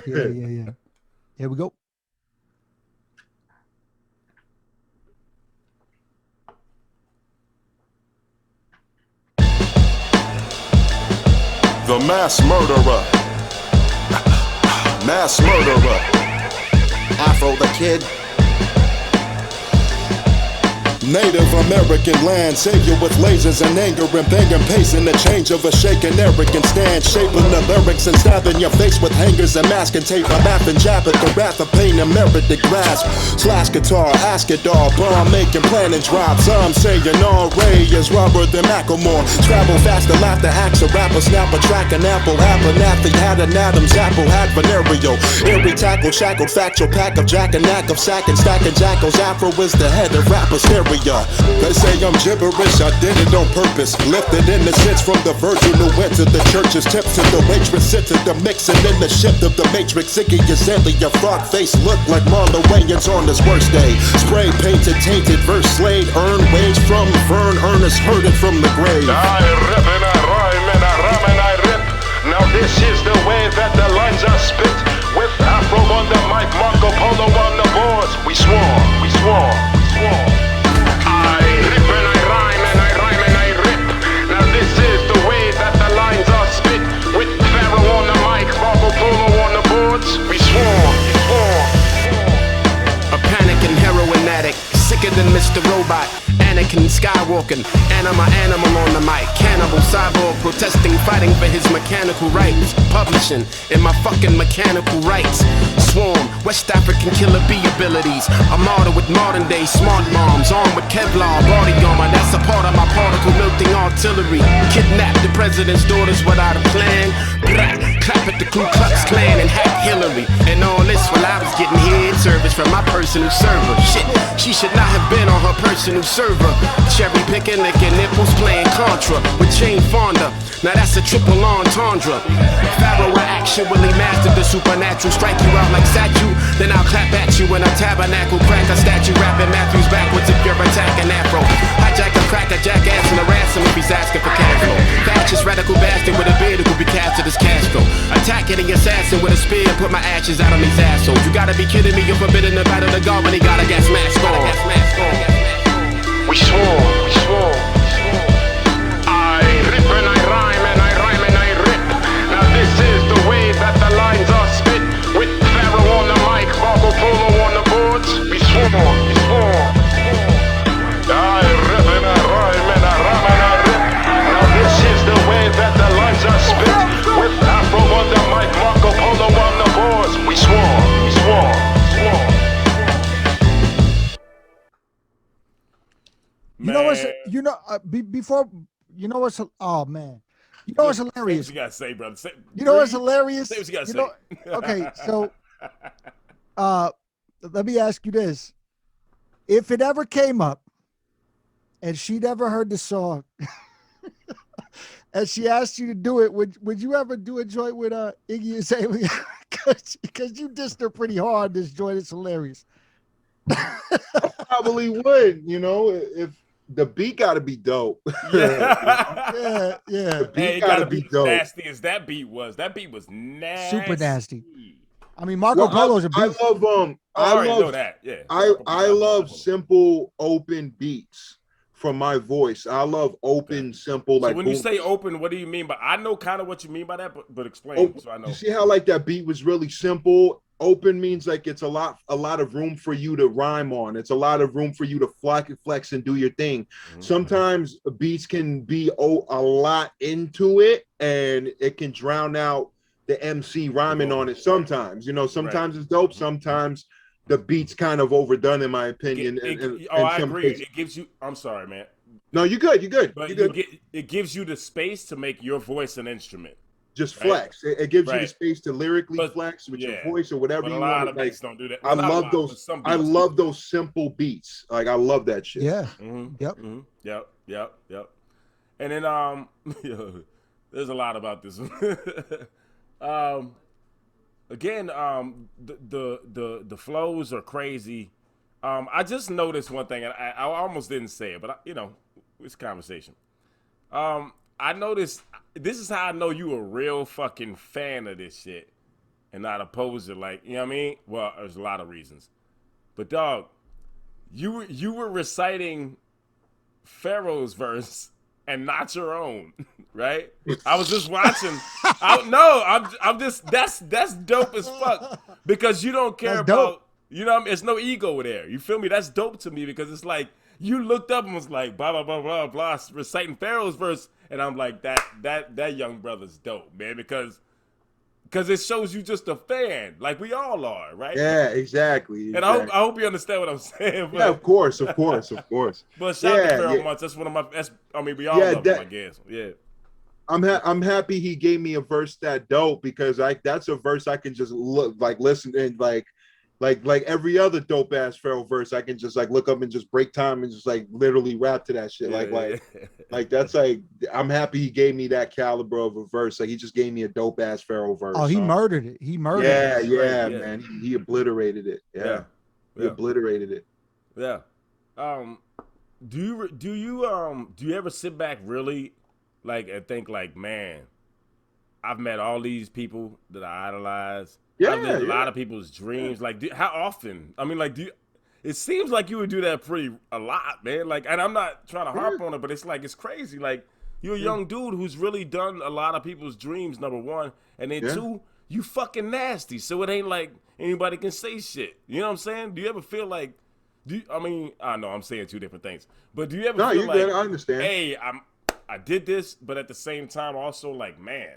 Here we go. The mass murderer. Mass murderer. Afro the Kid. Native American land, savior with lasers and anger and banging pace in the change of a shaken arrogant stand, shaping the lyrics and stabbing your face with hangers and masking tape. I laugh and jab at the wrath of pain and merit to grasp. Slash guitar, ask it all, bomb making planning drops. I'm saying all Ray is rubber than Macklemore. Scrabble faster, laughter, axe a rapper, snap a track, an apple, have an athlete, had an Adam's apple, had venereal. Eerie tackle, shackled, factual pack of jack and knack of sack and stacking jackals. Afro is the head of rapper stereo. They say I'm gibberish, I did it on purpose. Lifted in the sense from the virgin who went to the church's tips to the waitress, sit to the mixing in the shift of the matrix. Ziggy Azalea, your frog face look like Marlon Wayans on his worst day. Spray painted, tainted, verse slayed, earn wage from Vern Ernest, heard it from the grave. I rip and I rhyme and I rhyme and I rip. Now this is the way that the lines are spit. With Afro on the mic, Marco Polo on the boards. We swarm, we swarm, we swarm. I rip and I rhyme and I rhyme and I rip. Now this is the way that the lines are spit. With Pharaoh on the mic, Marco Polo on the boards. We swarm, we swarm. A panic and heroin addict, sicker than Mr. Robot. Anakin Skywalking, animal on the mic. Cannibal cyborg protesting, fighting for his mechanical rights. Publishing in my fucking mechanical rights. Swarm, West African killer bee abilities. A martyr with modern day smart bombs. Armed with Kevlar, body armor. That's a part of my particle melting artillery. Kidnapped the president's daughters without a plan. clap at the Ku Klux Klan and hack Hillary. And all this while I was getting head service from my personal server. Shit, she should not have been on her personal server. Cherry picking, licking nipples, playing Contra with Jane Fonda. Now that's a triple entendre. Pharaoh, I actually mastered the supernatural. Strike you out like statue, then I'll clap at you in a tabernacle. Crack a statue, rapping Matthews backwards if you're attacking Afro. Hijack a crack a jackass and a ransom if he's asking for cash flow. Fascist radical bastard with a beard who could be casted as Castro. Attacking the assassin with a spear, put my ashes out on these assholes. You gotta be kidding me, you're forbidding the battle to God when he got a gas mask on. We swore, we swore. I rip and I rhyme and I rhyme and I rip. Now this is the way that the lines are spit. With Pharaoh on the mic, Marco Polo on the boards. We swore, we swore. I rip and I rhyme and I rhyme and I rip. Now this is the way that the lines are spit. With Afro on the mic, Marco Polo on the boards. We swore, we swore, we swore. You know what's before you know what's oh man. You know what's Say what hilarious? you gotta say, brother. You know what's hilarious? Say what you gotta know- okay, so let me ask you this. If it ever came up and she'd ever heard the song and she asked you to do it, would you ever do a joint with Iggy Azalea? Because you dissed her pretty hard. This joint is hilarious. Probably would, you know, if the beat got to be dope. Yeah. Yeah. The beat Hey, it got to gotta be be dope. nasty as that beat was. That beat was nasty. Super nasty. I mean, Marco Well, Polo's a I beast. love I already know love that. Yeah. I love simple open beats from my voice. I love open simple So like when you boom. say open, what do you mean? But I know kind of what you mean by that, but explain Oh, so I know. you see how like that beat was really simple. Open means like it's a lot of room for you to rhyme on. It's a lot of room for you to flex and do your thing. Mm-hmm. Sometimes beats can be a lot into it and it can drown out the MC rhyming on it. Sometimes, you know, sometimes it's dope. Sometimes the beat's kind of overdone in my opinion. I agree. It gives you. I'm sorry, man. No, you're good. You're good. But You're good. it gives you the space to make your voice an instrument. Just right? flex. It gives you the Right. space to lyrically But- flex with your yeah. voice or whatever But you a lot want. of Like, beats don't do that. I Well, not a love lot, those. but some I beats love those simple beats. Like I love that shit. Yeah. Mm-hmm. Yep. Mm-hmm. Yep. And then there's a lot about this. Again, the flows are crazy. I just noticed one thing, and I almost didn't say it, but it's a conversation. I noticed, this is how I know you a real fucking fan of this shit and not a poser. Like, you know what I mean? Well, there's a lot of reasons, but dog, you were reciting Pharaoh's verse and not your own, right? I was just watching. I'm just that's dope as fuck because you don't care That's dope. about what I mean? It's no ego there. You feel me? That's dope to me because it's like you looked up and was like blah blah blah blah blah reciting Pharaoh's verse, and I'm like that young brother's dope, man, because it shows you just a fan, like we all are, right? Yeah, exactly. And I hope you understand what I'm saying. But, Yeah, of course. But shout out to Pharaoh yeah. Months. That's one of my. We all Yeah, love him, I guess. Yeah. I'm happy he gave me a verse that dope because that's a verse I can just listen and like every other dope ass Pharaoh verse I can just like look up and just break time and just like literally rap to that shit. Like that's like I'm happy he gave me that caliber of a verse. Like he just gave me a dope ass Pharaoh verse. Oh, he murdered it. He murdered Yeah, it. yeah, Yeah. man. He obliterated it. Yeah. He Yeah. obliterated it. Yeah. Do you ever sit back really like and think like, man, I've met all these people that I idolize. Yeah, I've lived a yeah. lot of people's dreams. Like, how often? I mean, like, it seems like you would do that a lot, man. Like, and I'm not trying to harp on it, but it's like, it's crazy. Like, you're a young dude who's really done a lot of people's dreams, number one. And then two, you fucking nasty. So it ain't like anybody can say shit. You know what I'm saying? Do you ever feel like, I know I'm saying two different things, but do you ever No, feel you're like, good. I understand. hey, I did this, but at the same time also like, man,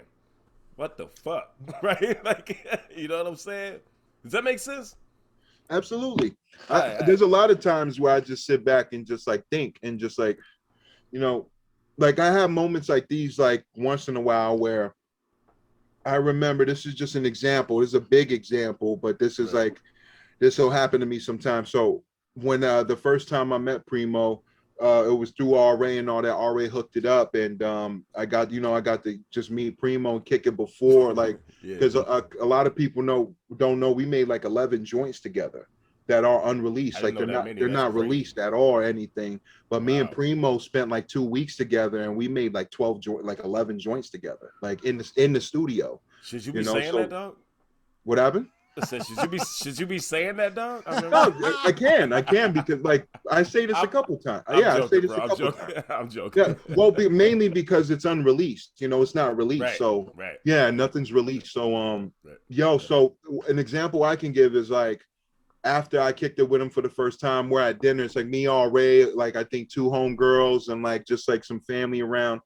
what the fuck, right? Like, you know what I'm saying? Does that make sense? Absolutely. Right. There's a lot of times where I just sit back and just like think and just like, like I have moments like these like once in a while where I remember, this is just an example. This is a big example, but this is Right. like, this will happen to me sometimes. So when the first time I met Primo, it was through RA and all that. RA hooked it up, and I got to just meet Primo and kick it before, like, Yeah. because a lot of people don't know we made like 11 joints together that are unreleased. I Like didn't know that many. they're That's not crazy. released at all or anything. But me and Wow. Primo spent like 2 weeks together, and we made like 11 joints together, like in the studio. Should you You be know, saying so- that, dog? What happened? I said, should you be saying that, dog? I mean, No, I can because like I say this a couple times. I'm Yeah, I say joking, this bro. a couple times. I'm joking. Yeah, well, mainly because it's unreleased. You know, it's not released. Right. So Right. yeah, nothing's released. So Right. yo, so an example I can give is like after I kicked it with him for the first time, we're at dinner. It's like me, Ray, like I think 2 homegirls and like just like some family around.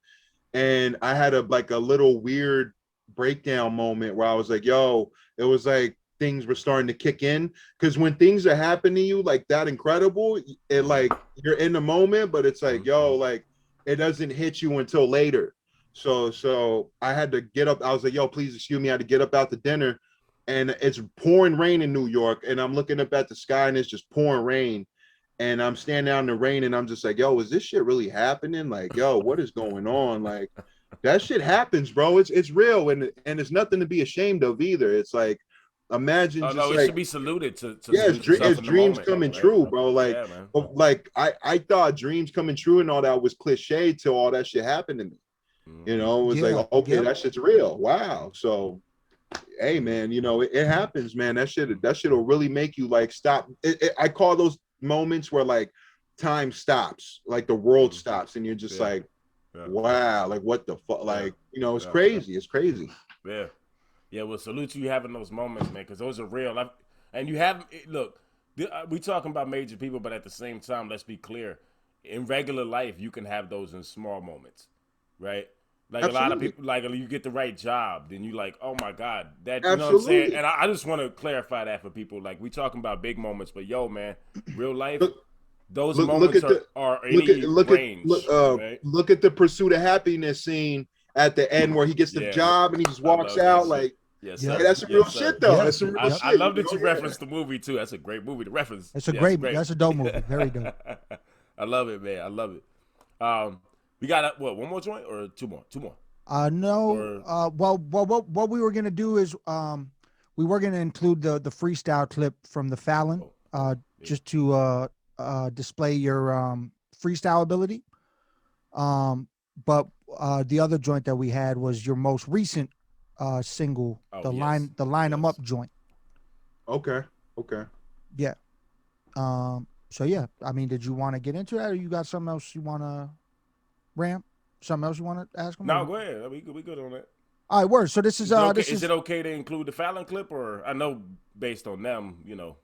And I had a little weird breakdown moment where I was like, yo, it was like things were starting to kick in. Cause when things are happening to you like that incredible, it like you're in the moment, but it's like, yo, like it doesn't hit you until later. So I had to get up. I was like, yo, please excuse me. I had to get up out the dinner. And it's pouring rain in New York. And I'm looking up at the sky and it's just pouring rain. And I'm standing out in the rain and I'm just like, yo, is this shit really happening? Like, yo, what is going on? Like, that shit happens, bro. It's real, and it's nothing to be ashamed of either. It's like, imagine Oh just no, it like, should be saluted to yeah, salute yourself it's in the dreams moment, coming right? true, bro. Like, Yeah, man. like I thought dreams coming true and all that was cliche till all that shit happened to me. You know, it was Yeah, like, okay, yeah. that shit's real. Wow. So, hey, man, you know, it happens, man. That shit'll really make you like stop. I call those moments where like time stops, like the world stops, and you're just Yeah. like, Yeah. wow, like what the fuck? Like, you know, it's Yeah. crazy. It's crazy. Yeah, yeah. Well, salute you having those moments, man, because those are real. And you have look. We talking about major people, but at the same time, let's be clear. In regular life, you can have those in small moments, right? Like a lot of Absolutely. people, like you get the right job, then you like, oh my god, that you know what I'm saying. Absolutely. And I just want to clarify that for people. Like we talking about big moments, but yo, man, real life, Look- those look moments at the- are any range, right? Look at the Pursuit of Happiness scene at the end where he gets the Yeah. job and he just I walks love that out shit. like, Yes, Yeah. sir. hey, that's some Yes, real sir. shit though. Yeah. That's some real shit. I love that you know? referenced the movie too. That's a great movie to reference. It's a Yeah, great, that's a dope movie. Very dope. I love it, man. I love it. We got what? One more joint or two more? Two more. No. Well, what we were gonna do is we were gonna include the freestyle clip from the Fallon, just to display your freestyle ability. But the other joint that we had was your most recent single, Oh, the yes. line 'em Yes. up joint. Okay. Yeah. So yeah, I mean, did you want to get into that, or you got something else you want to ramp? Something else you want to ask him? No, go ahead. We good on that. All right, word. So this is Is it okay to include the Fallon clip, or I know based on them, you know,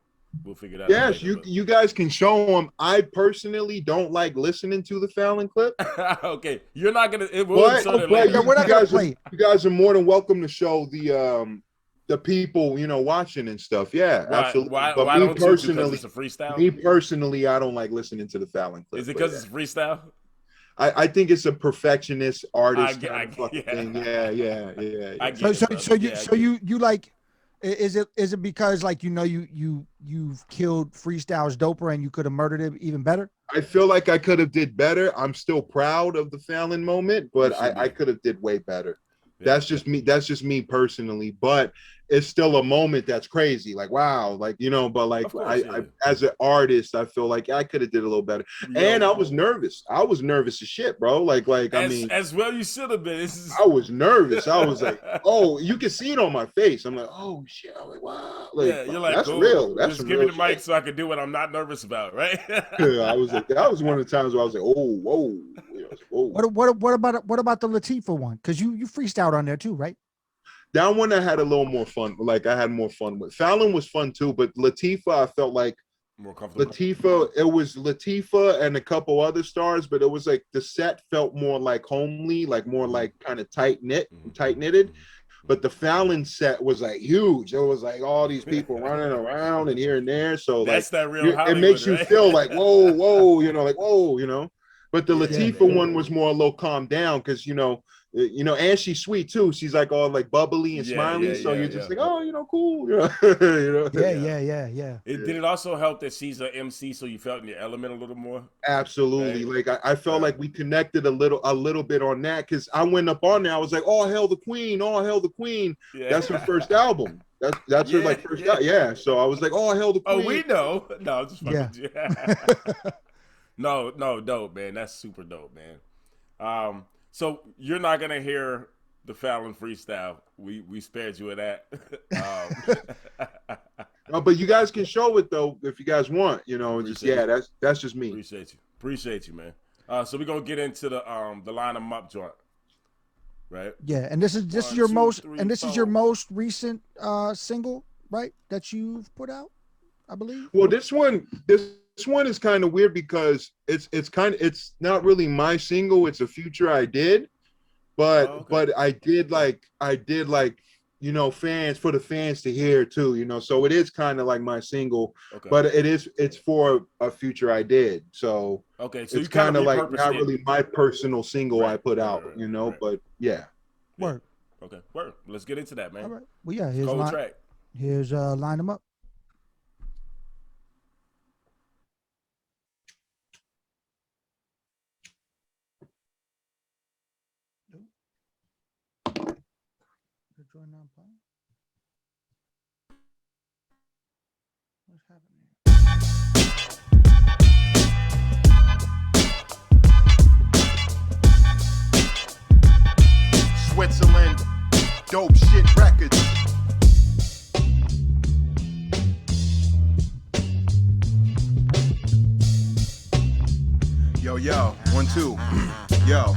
we'll figure that out. Yes, later, you guys can show them. I personally don't like listening to the Fallon clip, but- okay, you're not gonna. It will but, show that but later. Yeah, we're not gonna play it. you guys are more than welcome to show the people, you know, watching and stuff. Yeah, Why, absolutely. why, but why me don't you? Because personally, it's a freestyle. I don't like listening to the Fallon clip. Is it but because it's freestyle? I think it's a perfectionist artist I kind of fucking yeah. thing. Yeah. I get So it, so bro. you Yeah, I so get you like, is it because like, you know, you've killed freestyles doper and you could have murdered it even better? I feel like I could have did better. I'm still proud of the Fallon moment, but You should I be. could have did way better. Yeah. That's just me. That's just me personally. But it's still a moment that's crazy. Like, wow, like, you know, but like Of course, I yeah. as an artist, I feel like I could have did a little better. And I was nervous. I was nervous as shit, bro. Like I mean, as well you should have been. This is- I was nervous. I was like, oh, you can see it on my face. I'm like, oh shit. I'm like, wow. Like, yeah, you're like, that's cool. real. That's Just some give me real the mic shit. so I can do what I'm not nervous about, right? Yeah, I was like, that was one of the times where I was like, oh, whoa. You know, I was like, whoa. What about the Latifah one? Because you freestyled on there too, right? That one I had a little more fun. Like I had more fun with. Fallon was fun too, but Latifah, I felt like More comfortable. it was Latifah and a couple other stars, but it was like the set felt more like homely, like more like kind of tight knitted. But the Fallon set was like huge. It was like all these people running around and here and there. So That's like that real Hollywood, it makes you right? feel like whoa, you know, like whoa, you know. But the Yeah. Latifah one was more a little calm down because and she's sweet too. She's like all like bubbly and Yeah, smiley. yeah, So yeah, you're just yeah. like, oh, cool. You know? Yeah. Did it also help that she's an MC, so you felt in your element a little more? Absolutely. Right. Like I felt like we connected a little bit on that because I went up on there. I was like, "Oh hell the queen! Oh hell the queen!" Yeah. That's her first album. That's her like first album. Yeah. So I was like, "Oh hell the queen!" Oh, we know. No, I'm just fucking Yeah. with you. No, dope, man. That's super dope, man. So you're not gonna hear the Fallon freestyle. We spared you of that. But you guys can show it though if you guys want. That's just me. Appreciate you, man. So we're gonna get into the line 'em up joint, right? Yeah, and this is One, your two, most three, and this is your four. most recent single, right? That you've put out, I believe. Well, this one is kind of weird because it's not really my single. It's a feature I did, but I did like fans for the fans to hear too. So it is kind of like my single, but it's for a feature I did. So okay, so it's you kind of like repurposed not it. really my personal single I put out. right. But yeah. Word. Okay, word. Let's get into that, man. All right. Well, yeah. Here's Cold track. line them up. What's happening? Switzerland, dope shit records. Yo, 1, 2, yo.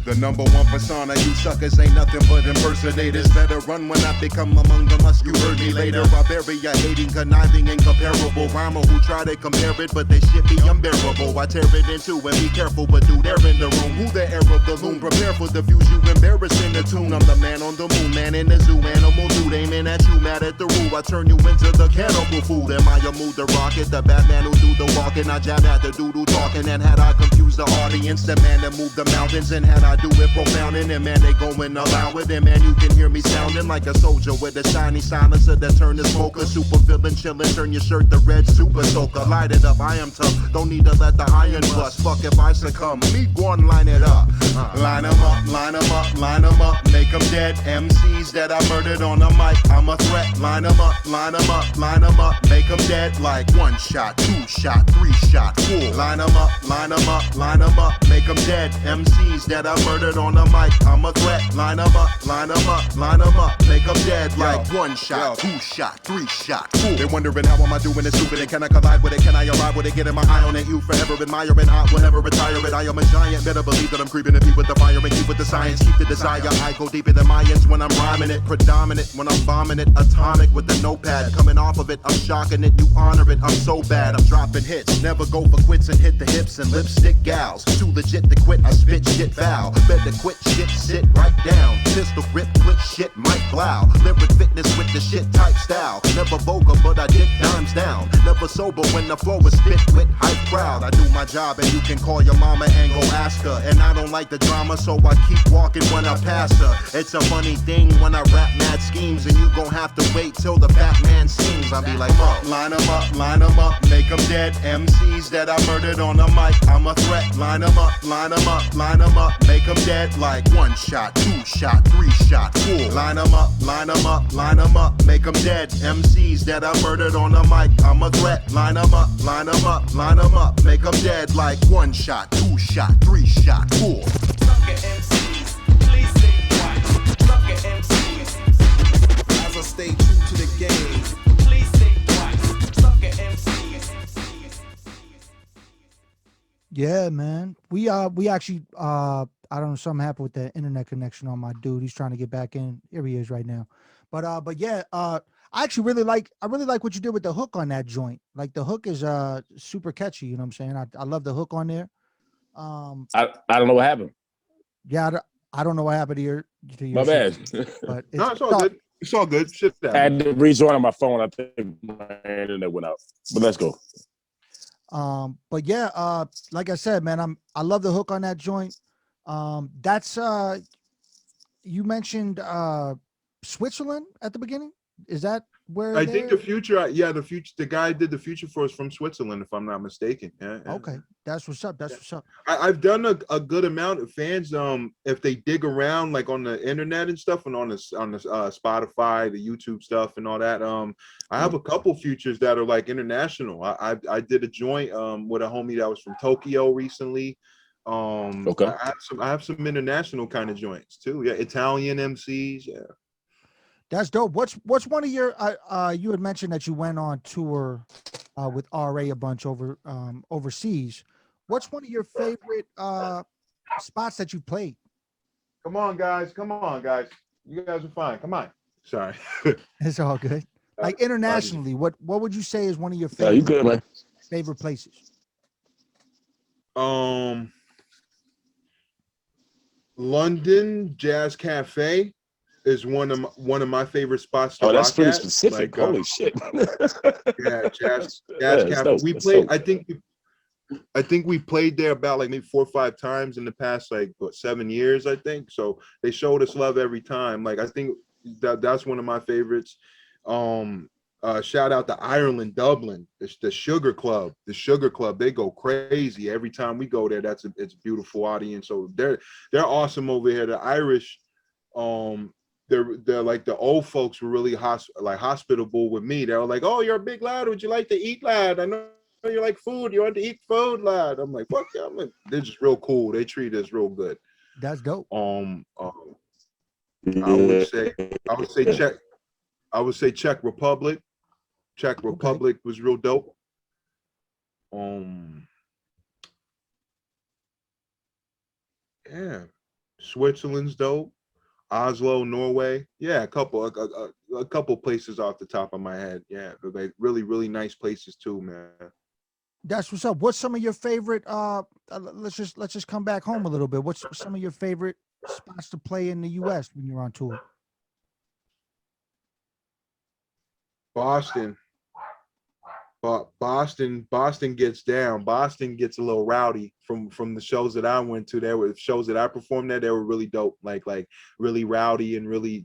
The number one persona, you suckers ain't nothing but impersonators. Better run when I become among the us. You heard me later. I bury ya hating, conniving, incomparable rhymer who try to compare it, but they shit be unbearable. I tear it in two and be careful, but dude, they're in the room. Who the air of the loom? Prepare for the views you embarrassing the tune. I'm the man on the moon, man in the zoo. Animal dude aiming at you, mad at the rule. I turn you into the cannibal fool. Am I a mood the rocket? The Batman who do the walking. I jab at the doodle talking. And had I confused the audience, the man that moved the mountains, and had I do it profounding, and man, they going allow it, and man, you can hear me sounding like a soldier with a shiny silencer that turn the smoker. Super villain chillin', turn your shirt the red super soaker. Light it up, I am tough, don't need to let the iron bust. Fuck if I succumb, me go and line it up. Line 'em up, line 'em up, line 'em up, make 'em dead. MCs that I murdered on the mic, I'm a threat. Line 'em up, line 'em up, line 'em up, make 'em dead like 1 shot, 2 shot, 3 shot, 4. Line 'em up, line 'em up, line 'em up, make 'em dead. MCs that I murdered on the mic, I'm a threat. Line 'em up, line 'em up, line 'em up, make 'em dead like 1 shot, 2 shot, 3 shot, 4. They're wondering how am I doing it stupid, and can I collide with it, can I arrive with it, getting my eye on it, you forever admiring, I will never retire it, I am a giant, better believe that I'm creeping to be with the fire and keep with the science, keep the desire, I go deeper than Mayans when I'm rhyming it, predominant when I'm bombing it, atomic with the notepad, coming off of it, I'm shocking it, you honor it, I'm so bad, I'm dropping hits, never go for quits and hit the hips and lipstick gals, too legit to quit, I spit shit foul, better quit shit, sit right down, pistol grip, click shit, mic blow, lyric fitness with the shit type style, never vulgar but I dick dimes down, never sober when the flow is spit with hype crowd, I do my job and you can call your mama and go ask her, and I don't like the drama so I keep walking when I pass her, it's a funny thing when I rap mad schemes and you gon' have to wait till the fat man sings, I'll be like, line 'em up, make 'em dead, MCs that I murdered on the mic, I'm a threat, line 'em up, line 'em up, line 'em up, make 'em dead like 1 shot, 2 shot, 3 shot, 4. Line 'em up, line 'em up, line 'em up, make 'em dead, MCs that I murdered on the mic, I'm a threat, line 'em up, line 'em up, line 'em up, make 'em dead like 1 shot, 2 shot, 3 shot, 4. Sucker MCs, please think twice. Sucker MCs, As I stay true to the game. please think twice. Sucker MCs. Yeah, man. We actually I don't know, something happened with the internet connection on my dude. He's trying to get back in. Here he is right now. But yeah, I actually really like what you did with the hook on that joint. Like the hook is super catchy, you know what I'm saying? I love the hook on there. I don't know what happened. Yeah, I don't know what happened to your My bad. but No, it's all good. It's all good. Shit I down. had to rejoin on my phone. I think my internet went out. But let's go. But yeah, like I said, man, I love the hook on that joint. That's you mentioned Switzerland at the beginning. Is that where I think the they're future, the guy did the future for us from Switzerland, if I'm not mistaken. Yeah, yeah. okay? That's what's up. That's what's up. I've done a good amount of fans. If they dig around like on the internet and stuff, and on the Spotify, the YouTube stuff, and all that. I have a couple futures that are like international. I did a joint with a homie that was from Tokyo recently. Okay. I have some international kind of joints too. Yeah, Italian MCs. Yeah. That's dope. What's one of your you had mentioned that you went on tour with RA a bunch overseas. What's one of your favorite spots that you played? Come on, guys. Come on, guys. You guys are fine. Come on. Sorry. It's all good. Like internationally, what would you say is one of your Yeah, you good, man. favorite places? London Jazz Cafe is one of my favorite spots to Oh, that's rock pretty at. specific. Like, Holy shit. yeah, Jazz it's Cafe. dope. We It's played. dope. I think we played there about like maybe 4 or 5 times in the past 7 years. I think so. They showed us love every time. Like I think that's one of my favorites. Shout out to Ireland, Dublin, the Sugar Club. The Sugar Club, they go crazy every time we go there. It's a beautiful audience. So they're awesome over here. The Irish, they're like the old folks were really hospitable with me. They were like, "Oh, you're a big lad. Would you like to eat, lad? I know you like food. You want to eat food, lad?" I'm like, "Fuck yeah!" They're just real cool. They treat us real good. That's dope. I would say Czech Republic. Czech Republic was real dope. Yeah, Switzerland's dope. Oslo, Norway. Yeah, a couple places off the top of my head. Yeah, but like really, really nice places too, man. That's what's up. What's some of your favorite? Let's just come back home a little bit. What's some of your favorite spots to play in the U.S. when you're on tour? Boston. Boston gets down. Boston gets a little rowdy from the shows that I went to. There were shows that I performed at. They were really dope, like really rowdy and really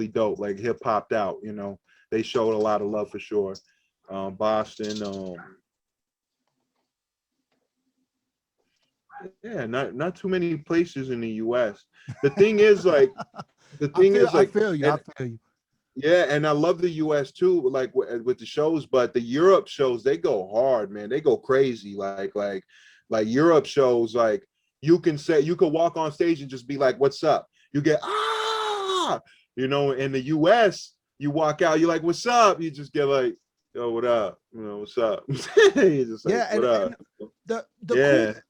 dope. Like hip hopped out. You know, they showed a lot of love for sure. Boston. Yeah, not too many places in the U.S. The thing is, like, I feel you. Yeah, and I love the U.S. too, like with the shows, but the Europe shows, they go hard, man. They go crazy. Like Europe shows, like you can walk on stage and just be like, "What's up?" You get you know. In the U.S., you walk out, you're like, "What's up?" You just get like, "Yo, what up?" You know, "What's up?" You're just like, Yeah, "What up?"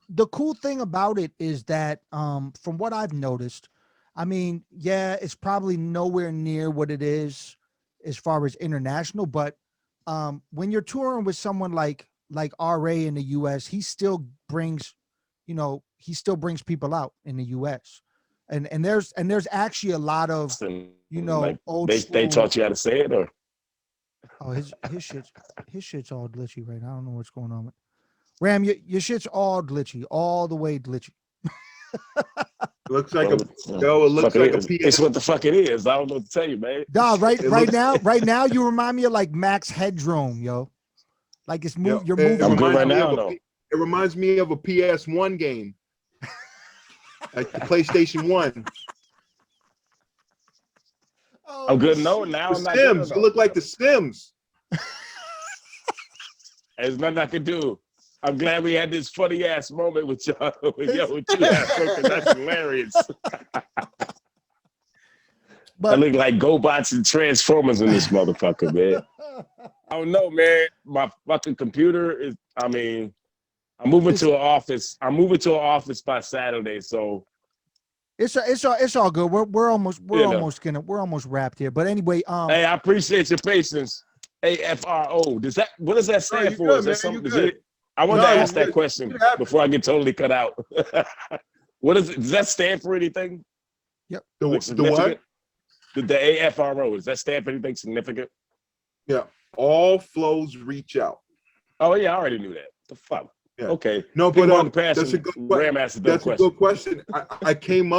The cool thing about it is that from what I've noticed, I mean, yeah, it's probably nowhere near what it is as far as international, but when you're touring with someone like RA in the US, he still brings people out in the US. And there's actually a lot of, like, old they school. taught you how to say it, or Oh, his shit's all glitchy right now. I don't know what's going on with Ram. Your shit's all glitchy, all the way glitchy. Looks like it looks like a PS. It's what the fuck it is. I don't know what to tell you, man. Nah, right now, you remind me of like Max Headroom, yo. Like you're moving. I'm good right now, though. It reminds me of a PS1 game, like the PlayStation 1. Oh, I'm good. No, now The I'm not Sims. good, You look like the Sims. There's nothing I can do. I'm glad we had this funny ass moment with y'all. With you, because that's hilarious. But I look like GoBots and Transformers in this motherfucker, man. I don't know, man. My fucking computer is. I mean, I'm moving to an office. I'm moving to an office by Saturday, so it's all good. We're almost wrapped here. But anyway, hey, I appreciate your patience. AFRO. What does that stand for? Is that something? I wanted to ask that question before I get totally cut out. What is it? Does that stand for anything? Yep. The what? The AFRO. Does that stand for anything significant? Yeah. All flows reach out. Oh yeah, I already knew that. The fuck. Yeah. Okay. No, Ping but pong pass that's a and good Ram asked a dumb that's a question. good question. I came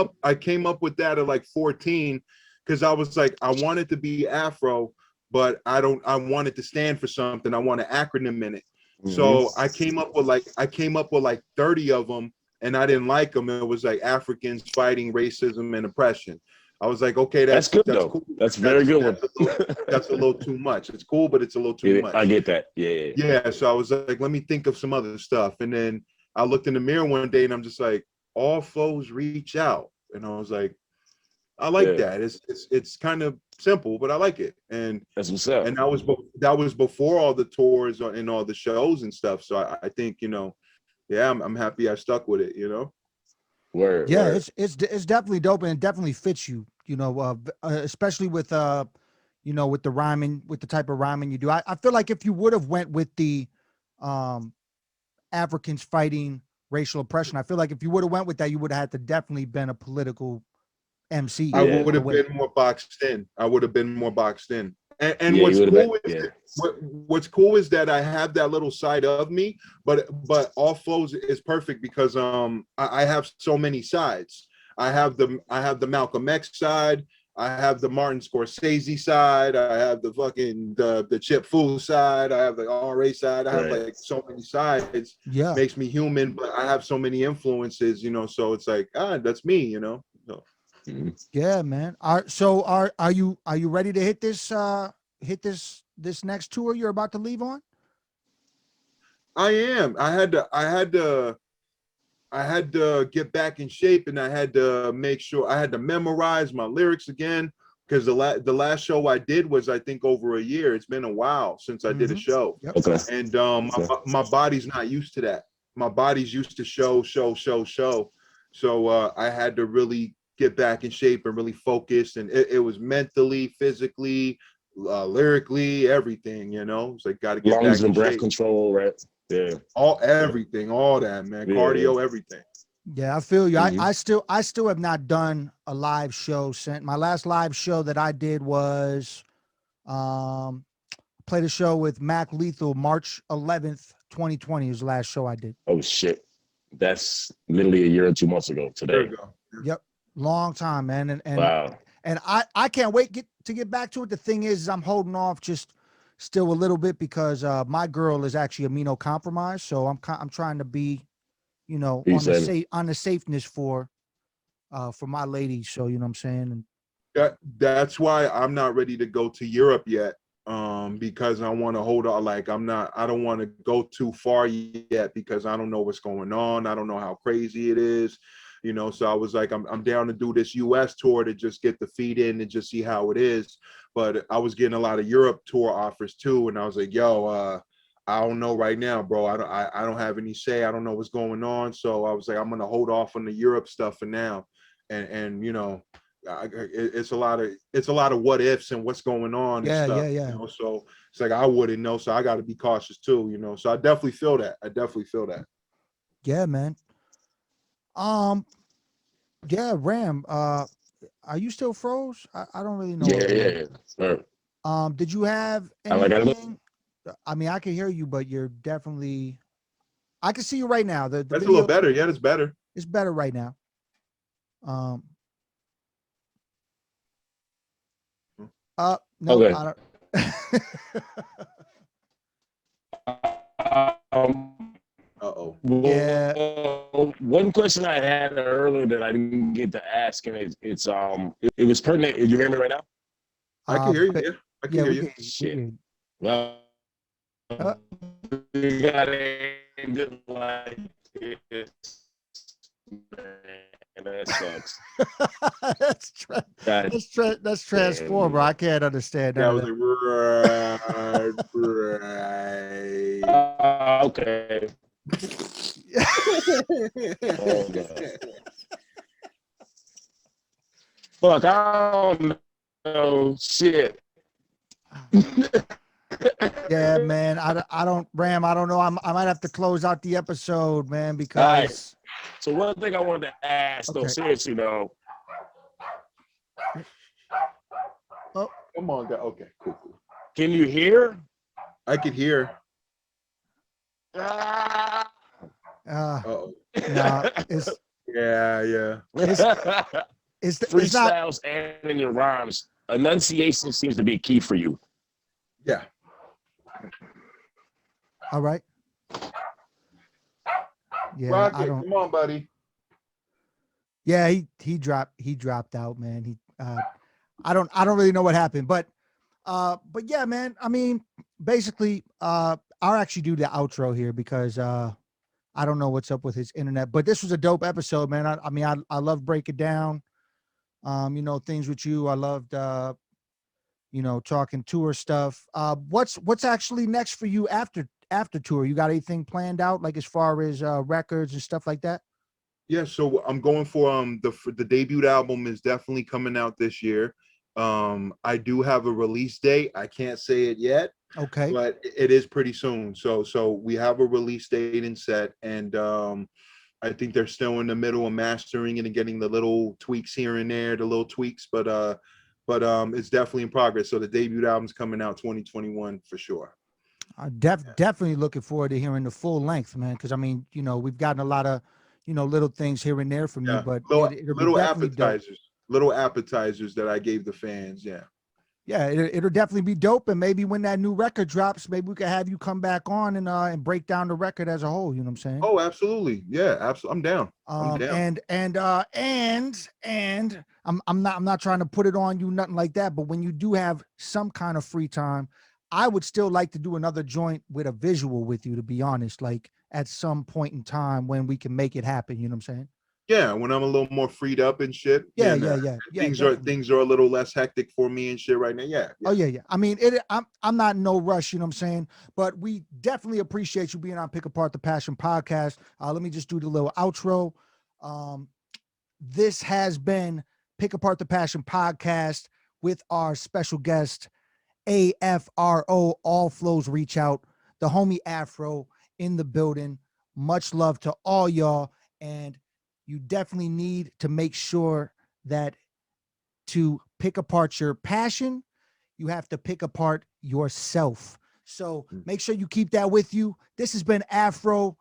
up with that at like 14 because I was like, I wanted to be Afro, but I wanted to stand for something. I want an acronym in it. So I came up with like 30 of them, and I didn't like them. It was like Africans fighting racism and oppression. I was like, okay, That's good though. cool. That's very good one. That's a little too much. It's cool, but it's a little too much. I get that. Yeah. Yeah, so I was like, let me think of some other stuff. And then I looked in the mirror one day and I'm just like, all foes reach out. And I was like, I like that. It's kind of simple, but I like it. And that's what's up. And that was before all the tours and all the shows and stuff. So I think, I'm happy I stuck with it, Word. Yeah, word. it's definitely dope, and it definitely fits you. Especially with with the rhyming, with the type of rhyming you do. I feel like if you would have went with the Africans fighting racial oppression, I feel like if you would have went with that, you would have had to definitely been a political MC. I would have been more boxed in. And what's cool is that I have that little side of me, but All Foes is perfect because I have so many sides. I have the Malcolm X side, I have the Martin Scorsese side, I have the fucking the Chip Fool side, I have the RA side, I have like so many sides. Yeah, makes me human, but I have so many influences, so it's like that's me, So. Yeah, man. Are you ready to hit this next tour you're about to leave on? I am. I had to get back in shape, and I had to make sure I had to memorize my lyrics again because the last show I did was, I think, over a year. It's been a while since I did a show. Yep. Okay. And my body's not used to that. My body's used to show. So I had to really get back in shape and really focus, and it was mentally, physically, lyrically, everything, It's like, got to get lungs back and in breath shape. control, right? Yeah. Everything, all that, man. Cardio, everything. Yeah, I feel you. I still have not done a live show since my last live show that I did was played a show with Mac Lethal March 11th, 2020 is the last show I did. Oh shit. That's literally a year or 2 months ago today. There we go. Yep. Long time, man. And Wow. And I can't wait to get back to it. The thing is I'm holding off just still a little bit because my girl is actually immunocompromised, so I'm trying to be, on the safeness for my lady. So you know what I'm saying. And that's why I'm not ready to go to Europe yet. Because I want to hold on. Like I don't want to go too far yet because I don't know what's going on. I don't know how crazy it is. So I was like, I'm down to do this US tour to just get the feet in and just see how it is. But I was getting a lot of Europe tour offers too. And I was like, yo, I don't know right now, bro. I don't have any say. I don't know what's going on. So I was like, I'm going to hold off on the Europe stuff for now. And it's a lot of what ifs and what's going on. Yeah, and stuff, yeah. So it's like, I wouldn't know. So I got to be cautious too, So I definitely feel that. Yeah, man. Yeah, Ram, are you still froze? I don't really know. Yeah. Sure. Did you have anything? I mean, I can hear you, but you're definitely, I can see you right now. The That's video, a little better. Yeah, that's better. It's better right now. No, Okay. I don't. Uh-oh. Yeah. One question I had earlier that I didn't get to ask, and it was pertinent. You hear me right now? I can hear you. Yeah, I can hear you. Shit. Well, we got ended like this. Man, that sucks. That's Transformer. I can't understand that. Yeah, I was like, right. Okay. Oh, God. Fuck, I don't know shit. Yeah, man. I don't, Ram. I don't know. I might have to close out the episode, man, because. Right. So one thing I wanted to ask, though, seriously, though. Oh, come on, guy. Okay, cool. Can you hear? I could hear. Uh-oh. nah, it's Yeah. it's not Freestyles and in your rhymes, enunciation seems to be key for you. Yeah. all right. Yeah, Rocket, I don't. come on, buddy. Yeah, he dropped out, man. I don't really know what happened, but yeah, man. I mean, basically, I'll actually do the outro here because I don't know what's up with his internet. But this was a dope episode, man. I mean, I love Break It Down. You know, things with you. I loved you know, talking tour stuff. What's actually next for you after tour? You got anything planned out, like as far as records and stuff like that? Yeah, so I'm going for the debut album is definitely coming out this year. I do have a release date. I can't say it yet. Okay. But it is pretty soon. So we have a release date in set, and I think they're still in the middle of mastering it and getting the little tweaks here and there, but it's definitely in progress. So the debut album's coming out 2021 for sure. Definitely looking forward to hearing the full length, man. Because I mean, you know, we've gotten a lot of, you know, little things here and there from you, but little appetizers that I gave the fans. Yeah, it'll definitely be dope. And maybe when that new record drops, maybe we could have you come back on and break down the record as a whole. You know what I'm saying? Oh, absolutely. Yeah, absolutely. I'm down. And I'm not trying to put it on you, nothing like that. But when you do have some kind of free time, I would still like to do another joint with a visual with you, to be honest, like at some point in time when we can make it happen. You know what I'm saying? Yeah, when I'm a little more freed up and shit. Yeah. Things are a little less hectic for me and shit right now. Yeah. Oh yeah. I mean, I'm not in no rush, you know what I'm saying? But we definitely appreciate you being on Pick Apart the Passion podcast. Let me just do the little outro. This has been Pick Apart the Passion podcast with our special guest, AFRO, All Flows Reach Out, the homie Afro in the building. Much love to all y'all. And you definitely need to make sure that to pick apart your passion, you have to pick apart yourself. So make sure you keep that with you. This has been Afro.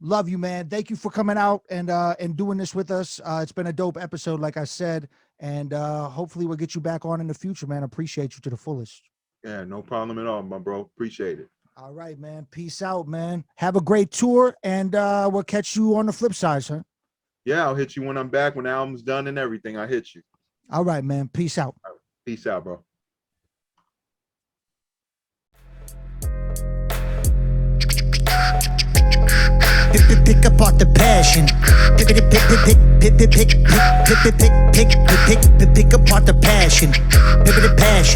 Love you, man. Thank you for coming out and doing this with us. It's been a dope episode, like I said, and hopefully we'll get you back on in the future, man. Appreciate you to the fullest. Yeah, no problem at all, my bro. Appreciate it. All right, man. Peace out, man. Have a great tour, and we'll catch you on the flip side, sir. Yeah, I'll hit you when I'm back, when the album's done and everything. I'll hit you. All right, man. Peace out. Right. Peace out, bro. Pick apart the passion. Pick apart the passion. Pick the passion. Pick the passion. Pick apart the passion. Pick apart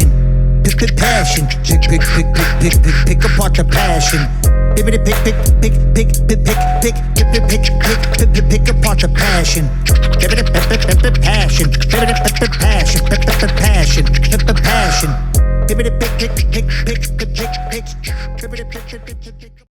the passion. Passion.